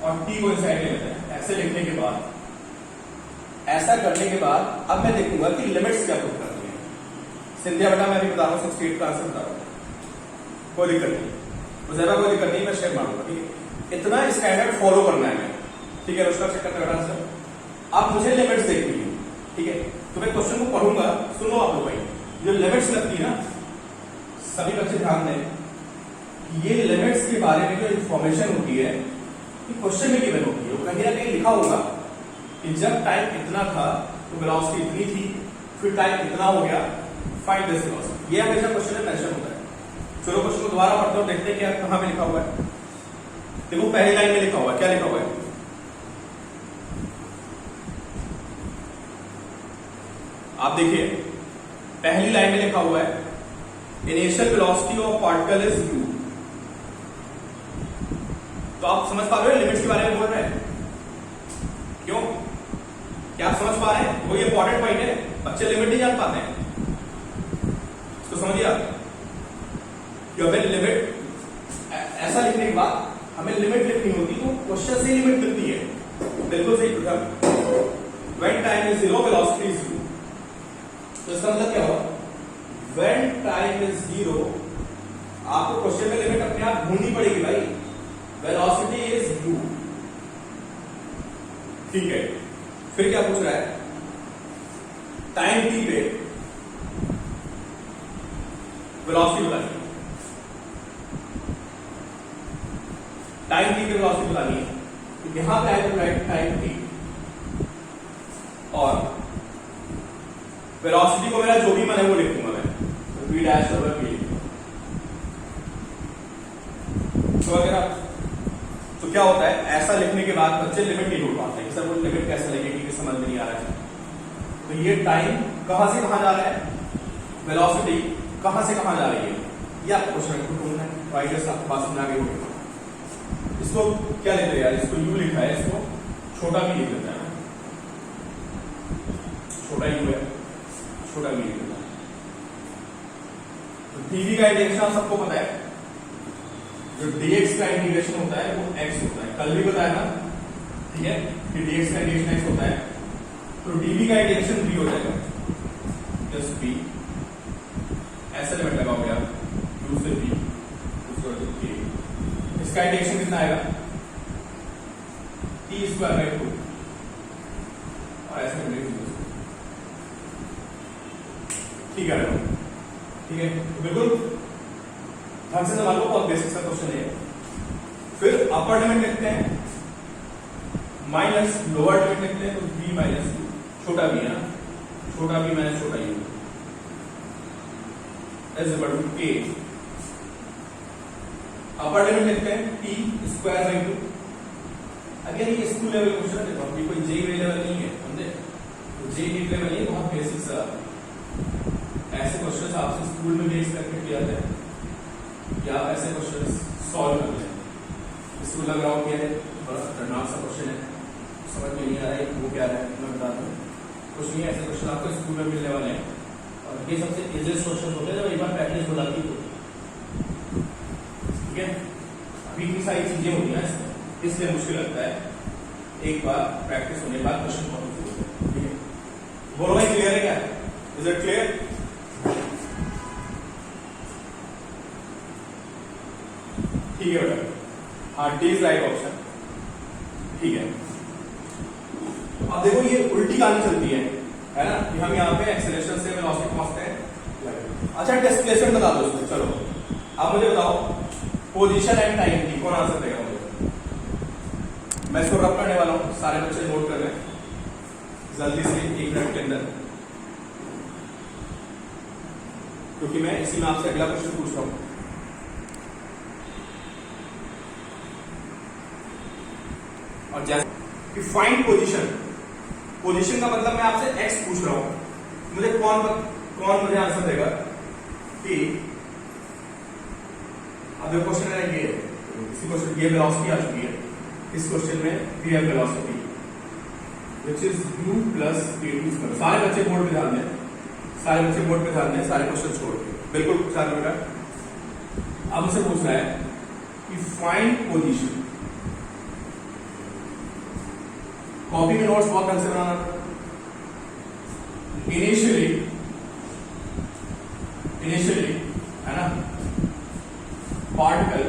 और t को इनसाइड ले लेते हैं. ऐसे लिखने के बाद, ऐसा करने के बाद अब मैं देखूंगा कि लिमिट्स क्या पुट करनी है. सिंधिया बेटा मैं अभी बता रहा हूँ, 68 का आंसर बता रहा हूँ, कोई दिक्कत नहीं. मुझे कोई दिक्कत नहीं, मैं शेयर मारूंगा. ठीक है, इतना स्टैंडर्ड फॉलो करना है. ठीक है, उसका चेक करते बेटा आंसर. अब मुझे लिमिट्स देखनी है. ठीक है, तो मैं क्वेश्चन को पढ़ूंगा, सुनो आप लोग भाई. जो लिमिट्स लगती है ना, सभी बच्चे ध्यान दें, ये लिमिट्स के बारे में जो इंफॉर्मेशन होती है क्वेश्चन में गिवन होती है. कहीं ना कहीं लिखा होगा कि जब टाइम इतना था तो वेलोसिटी इतनी थी, फिर टाइम इतना हो गया, फाइंड दिस वेलोसिटी. ये हमेशा क्वेश्चन में मेंशन होता है। चलो क्वेश्चन को दोबारा पढ़ते हो, देखते हैं क्या कहां पे लिखा हुआ है। देखो पहली लाइन में लिखा हुआ है, क्या लिखा हुआ है? आप देखिए पहली लाइन में लिखा हुआ है initial velocity of particle is u। तो आप समझ पा रहे हो लिमिट्स के बारे में बोल रहे हैं, क्यों? क्या आप समझ पा रहे हैं? वो ये इंपॉर्टेंट पॉइंट है, बच्चे लिमिट नहीं जान पाते हैं, इसको समझिए आप। हमें लिमिट ऐसा लिखने के बाद हमें लिमिट लिखनी होती तो क्वेश्चन से लिमिट मिलती है। बिल्कुल सही प्रथम, when time is 0 velocity is u। तो इसका मतलब क्या होगा? व्हेन टाइम इज 0, आपको क्वेश्चन में लिमिट अपने आप ढूंढनी पड़ेगी भाई। वेलोसिटी इज u, ठीक है। फिर क्या पूछ रहा है? टाइम t पे वेलोसिटी बतानी है, टाइम t पे वेलोसिटी बतानी है। तो यहां पे आएगा राइट टाइम t, और वेलोसिटी को मेरा जो भी मन है वो लिखूंगा मैं, तो v डैश ओवर v लिखूंगा। तो अगर तो क्या होता है, ऐसा लिखने के बाद बच्चे लिमिट नहीं ढूंढ पाते कि सर वो लिमिट कैसे लगेगी, कि समझ में नहीं आ रहा है। तो ये टाइम कहां से कहां जा रहा है, वेलोसिटी कहां से कहां जा रही है, ये आपको क्वेश्चन को ढूंढना है। तो आई गेस आपको बात समझ आ गई होगी। इसको क्या लेते हैं यार, इसको u लिखा है, इसको छोटा भी लिख देते हैं, छोटा u है, छोटा भी लिख देता है। तो dv का इंटीग्रेशन सबको पता है, जो dx का इंटीग्रेशन होता है वो x होता है, कल भी बताया ना, ठीक है, कि dx का इंटीग्रेशन x होता है। तो dv का इंटीग्रेशन v हो जाएगा, जस्ट v, ऐसा लिमिट लगाओ यार, u से v, उसको k, इसका इंटीग्रेशन कितना आएगा? t स्क्वायर बाय 2, और ऐसा इंटीग्रेशन, ठीक है, ठीक है, बिल्कुल ढंग से समझ लो, बहुत बेसिक सा क्वेश्चन है। फिर अपर लिमिट लिखते हैं माइनस लोअर लिमिट लिखते हैं, तो v माइनस u, छोटा v है ना, छोटा v माइनस छोटा u is equal to k। Upper limit लिखते हैं t स्क्वायर बाय 2। अगेन ये स्कूल लेवल क्वेश्चन है, देखो अभी कोई जेईई लेवल नहीं है, समझे? तो जेईई लेवल नहीं, बहुत बेसिक सा ऐसे क्वेश्चन आपसे स्कूल में भी एक्सपेक्ट किया जाता है, या आप ऐसे क्वेश्चन सॉल्व कर लें। इसको लग रहा हो कि बड़ा खतरनाक सा क्वेश्चन है, समझ में नहीं आ रहा है वो क्या है, मैं बता दूं कुछ नहीं, ऐसे क्वेश्चन आपको स्कूल में मिलने वाले हैं, और ये सबसे इजीएस्ट क्वेश्चन होते हैं जब एक बार प्रैक्टिस हो जाती है, ठीक है। अभी इतनी सारी चीजें होती हैं इसमें, इसलिए मुश्किल लगता है, एक बार प्रैक्टिस होने के बाद क्वेश्चन बहुत मुश्किल होता है, ठीक है। बोलो भाई क्लियर है क्या? Is it clear? ठीक है बेटा, हाँ डी इज राइट ऑप्शन, ठीक है। अब देखो ये उल्टी कहानी चलती है ना, कि हम यहाँ पे एक्सेलरेशन से वेलोसिटी पहुंचते हैं। अच्छा डिस्प्लेसमेंट बता दो इसमें, चलो अब मुझे बताओ पोजीशन एंड टाइम की कौन आंसर देगा मुझे? मैं इसको रब करने वाला हूँ, सारे बच्चे नोट कर रहे हैं जल्दी से 1 मिनट के अंदर, क्योंकि मैं इसी में आपसे अगला क्वेश्चन पूछ रहा हूँ। और जैसे कि फाइंड पोजीशन, पोजीशन का मतलब मैं आपसे x पूछ रहा हूं, मुझे कौन मुझे आंसर देगा कि अब जो क्वेश्चन है ये, इसी क्वेश्चन ये वेलोसिटी आ चुकी है, इस क्वेश्चन में we have velocity which is u plus k2²। सारे बच्चे बोर्ड पे ध्यान दें, सारे बच्चे बोर्ड पे ध्यान दें, सारे क्वेश्चन छोड़ के बिल्कुल चालू बेटा। अब मुझसे पूछ रहा है कि फाइंड पोजीशन, कॉपी में नोट्स बहुत ढंग से बनाना। इनिशियली है ना, पार्टिकल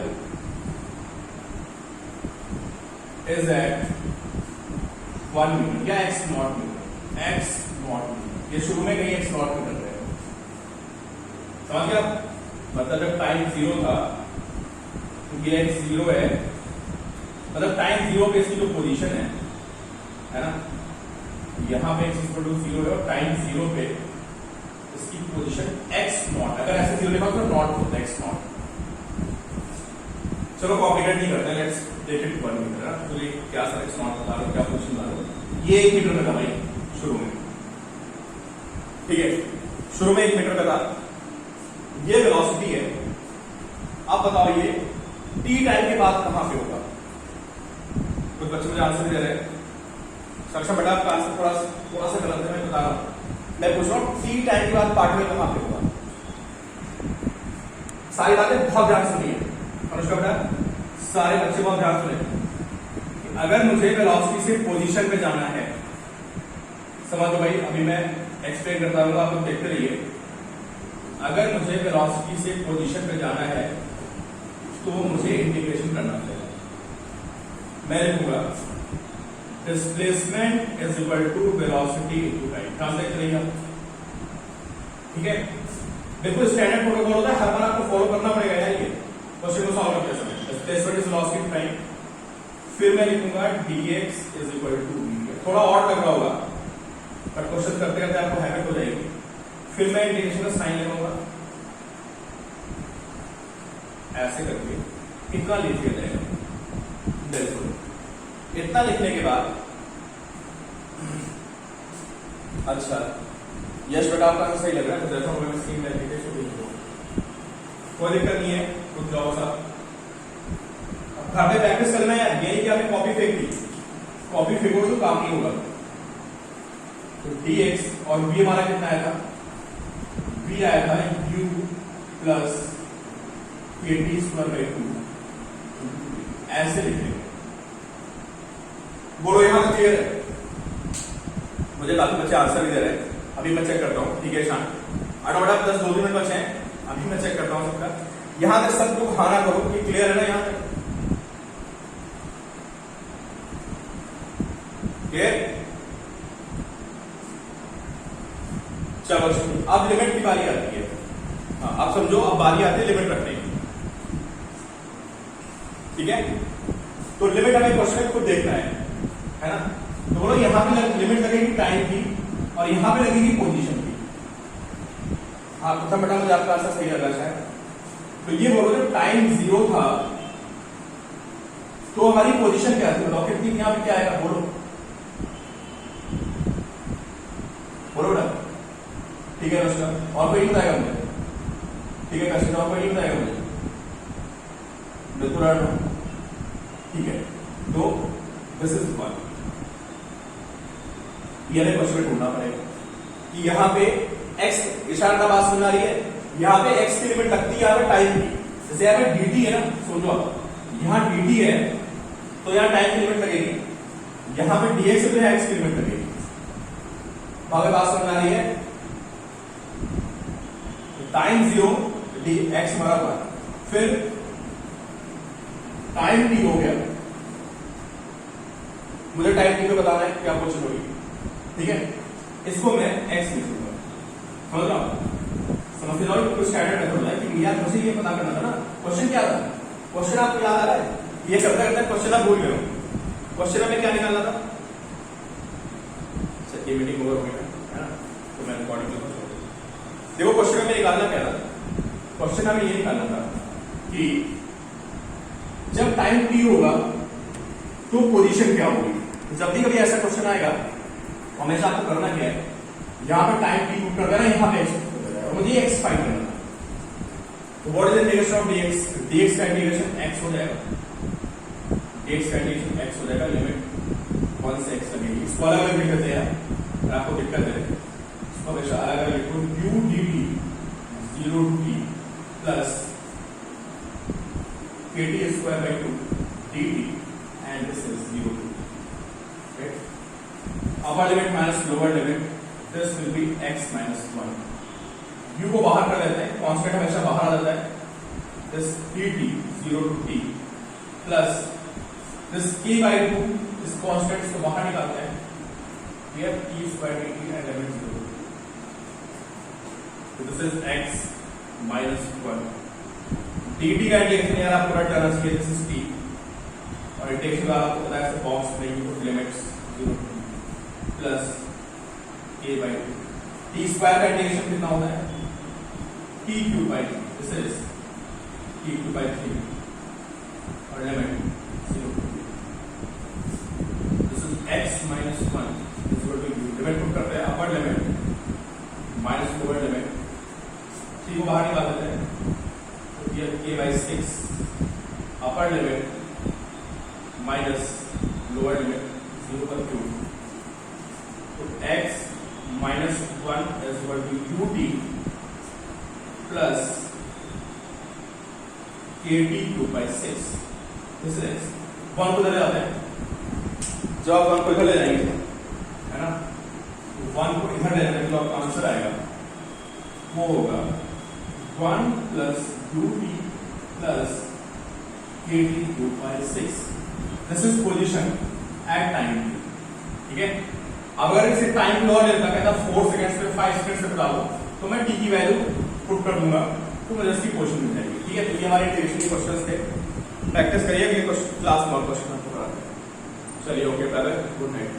इज एट 1 मीटर या x नॉट मीटर, ये शुरू में कहीं x नॉट मीटर है, समझ गया? मतलब जब टाइम 0 था, क्योंकि x 0 है, मतलब टाइम 0 पे इसकी जो पोजीशन है ना, यहां पे x इक्वल टू 0 है, और टाइम 0 पे इसकी पोजीशन x नॉट, अगर ऐसे 0 लिखा तो नॉट होता है x नॉट। चलो कॉम्प्लिकेट नहीं करते, let's take it one metre. तो ये क्या सर x नॉट बता रहे हो, क्या पोजीशन बता रहे हो? ये 1 मीटर में था भाई शुरू में, ठीक है, शुरू में 1 मीटर का था, ये वेलोसिटी है। अब बताओ ये t टाइम के बाद कहां पे होगा? कुछ बच्चे मुझे आंसर दे रहे हैं, सक्षम बेटा आपका आंसर थोड़ा सा गलत है, मैं बता रहा हूं। मैं पूछ रहा हूं t टाइम के बाद पार्ट में कहां पे होगा? सारी बातें बहुत ध्यान सुनिए अनुष्का बेटा, सारे बच्चे बहुत ध्यान सुने। अगर मुझे वेलोसिटी से पोजीशन पे जाना है, समझ लो भाई, अभी मैं एक्सप्लेन करता रहूंगा, आप लोग देखते रहिए। अगर मुझे वेलोसिटी से पोजीशन पे जाना है तो मुझे इंटीग्रेशन करना पड़ेगा। मैं लिखूंगा displacement is equal to velocity into time. ध्यान से चलिएगा, ठीक है, बिल्कुल स्टैंडर्ड प्रोटोकॉल होता है, हर बार आपको फॉलो करना पड़ेगा यार ये क्वेश्चन को सॉल्व करते समय। Displacement is velocity into time, फिर मैं लिखूंगा dx is equal to v। थोड़ा और लग रहा होगा बट क्वेश्चन करते करते आपको हैबिट हो जाएगी। फिर मैं इंटीग्रेशन का साइन लगाऊंगा, ऐसे करके इतना लिख दिया जाएगा। बिल्कुल इतना लिखने के बाद, अच्छा यश बेटा आपका सही लग रहा है, तो जैसा मैं स्क्रीन में लिखे कोई दिक्कत नहीं है, कुछ जाओ साहब। अब घर पे प्रैक्टिस करना है यार, यही कि आपने कॉपी फेंक दी, कॉपी फेंकोगे तो काम नहीं होगा। तो dx और v हमारा कितना आया था? v आया था u plus kt square by 2, ऐसे लिखेंगे। बोलो यहां तक क्लियर है? मुझे काफी बच्चे आंसर भी दे रहे हैं, अभी मैं चेक करता हूँ, ठीक है शान आटोमेटा प्लस 2 मिनट बचे हैं, अभी मैं चेक करता हूँ सबका। यहां तक सब लोग हाँ ना करो कि क्लियर है ना, यहां तक क्लियर? चलो अब लिमिट की बारी आती है। हाँ, अब समझो, अब बारी आती है लिमिट रखने की, ठीक है? तो लिमिट हमें क्वेश्चन में खुद देखना है ना? तो बोलो यहां पे लिमिट लगेगी टाइम की और यहां पे लगेगी पोजीशन की। हाँ प्रथम बेटा मुझे आपका आंसर सही लगा शायद। तो ये बोलो जब टाइम 0 था तो हमारी पोजीशन क्या थी? बताओ कितनी, यहां पे क्या आएगा? बोलो बोलो बेटा, ठीक है अनुष्का, और कोई नहीं बताएगा मुझे? ठीक है कशिश, और कोई नहीं बताएगा मुझे? बिल्कुल ठीक है। तो दिस इज वन, ये हमें क्वेश्चन में ढूंढना पड़ेगा कि यहाँ पे x, इशारा का बात सुनना रही है, यहाँ पे x की लिमिट लगती है यहाँ पे टाइम की। जैसे यहाँ पे dt है ना, सोचो आप, यहाँ dt है तो यहाँ टाइम की लिमिट लगेगी, यहाँ पे dx है तो यहाँ x की लिमिट लगेगी। आगे बात सुनना रही है, टाइम 0 dx हमारा हुआ, फिर टाइम t हो गया, मुझे टाइम t पे बताना है क्या क्वेश्चन होगी, ठीक है? इसको मैं x लिखूंगा, समझ रहा हूं? समझ रहा हूं? कुछ स्टैंडर्ड मेथड है कि यार मुझे ये पता करना था ना क्वेश्चन क्या था। क्वेश्चन आपको याद आ रहा है? ये करते करते क्वेश्चन आप भूल गए हो। क्वेश्चन में क्या निकालना था? ये मीटिंग ओवर हो गई है ना, तो मैं रिकॉर्डिंग करता हूं। देखो क्वेश्चन में निकालना क्या था? क्वेश्चन हमें ये निकालना था कि जब टाइम t होगा तो पोजीशन क्या होगी। जब भी कभी ऐसा क्वेश्चन आएगा हमेशा आपको करना क्या है, यहां पे टाइम t पुट कर देना, यहां पे x पुट कर देना और मुझे x फाइंड करना है। तो what is integration of dx? dx का इंटीग्रेशन x हो जाएगा, dx का इंटीग्रेशन x हो जाएगा, लिमिट 1 से x लगेगी। इसको अलग अलग लिख देते हैं यार, आपको दिक्कत है, इसको हमेशा अलग अलग लिखो, u dt 0 to t plus kt square by 2 dt and this is 0 to t, right? Upper limit minus lower limit, this will be x minus 1. u को बाहर कर लेते हैं, कांस्टेंट हमेशा बाहर आ जाता है, this dt 0 to t plus this k by 2, इस कांस्टेंट को बाहर निकालते हैं, here t square dt and limit 0 to t. So this is x minus 1. dt का इंटीग्रेशन यार आपको रट जाना चाहिए, this is t और इंटीग्रेशन का आपको पता है ऐसे बॉक्स में limits 0 to t plus k by 2, T square का इंटीग्रेशन कितना होता है T cube by T, this is T cube by 3 और limit 0 to t. This is x minus 1 is equal to u. Limit put करते हैं upper limit minus lower limit, T को बाहर निकाल देते हैं तो ये k by 6 upper limit minus lower limit 0 पर क्यूब, तो x minus 1 is equal to ut plus kt cube by 6. This is 1 को इधर ले जाते हैं, जब आप 1 को इधर ले जाएंगे है ना, 1 को इधर ले जाने तो आपका आंसर आएगा वो होगा 1 plus ut plus kt cube by 6. This is position at time t. ठीक है, अगर इसे टाइम लॉ लेता कहता 4 सेकंड्स पे 5 सेकंड्स पे बता दो तो मैं t की वैल्यू पुट कर दूंगा तो मुझे इसकी पोजीशन मिल जाएगी. ठीक है, तो ये हमारे इंटीग्रेशन के क्वेश्चंस थे. प्रैक्टिस करिए, अगले क्लास में और क्वेश्चन आपको कराते हैं. चलिए okay, bye bye, good night.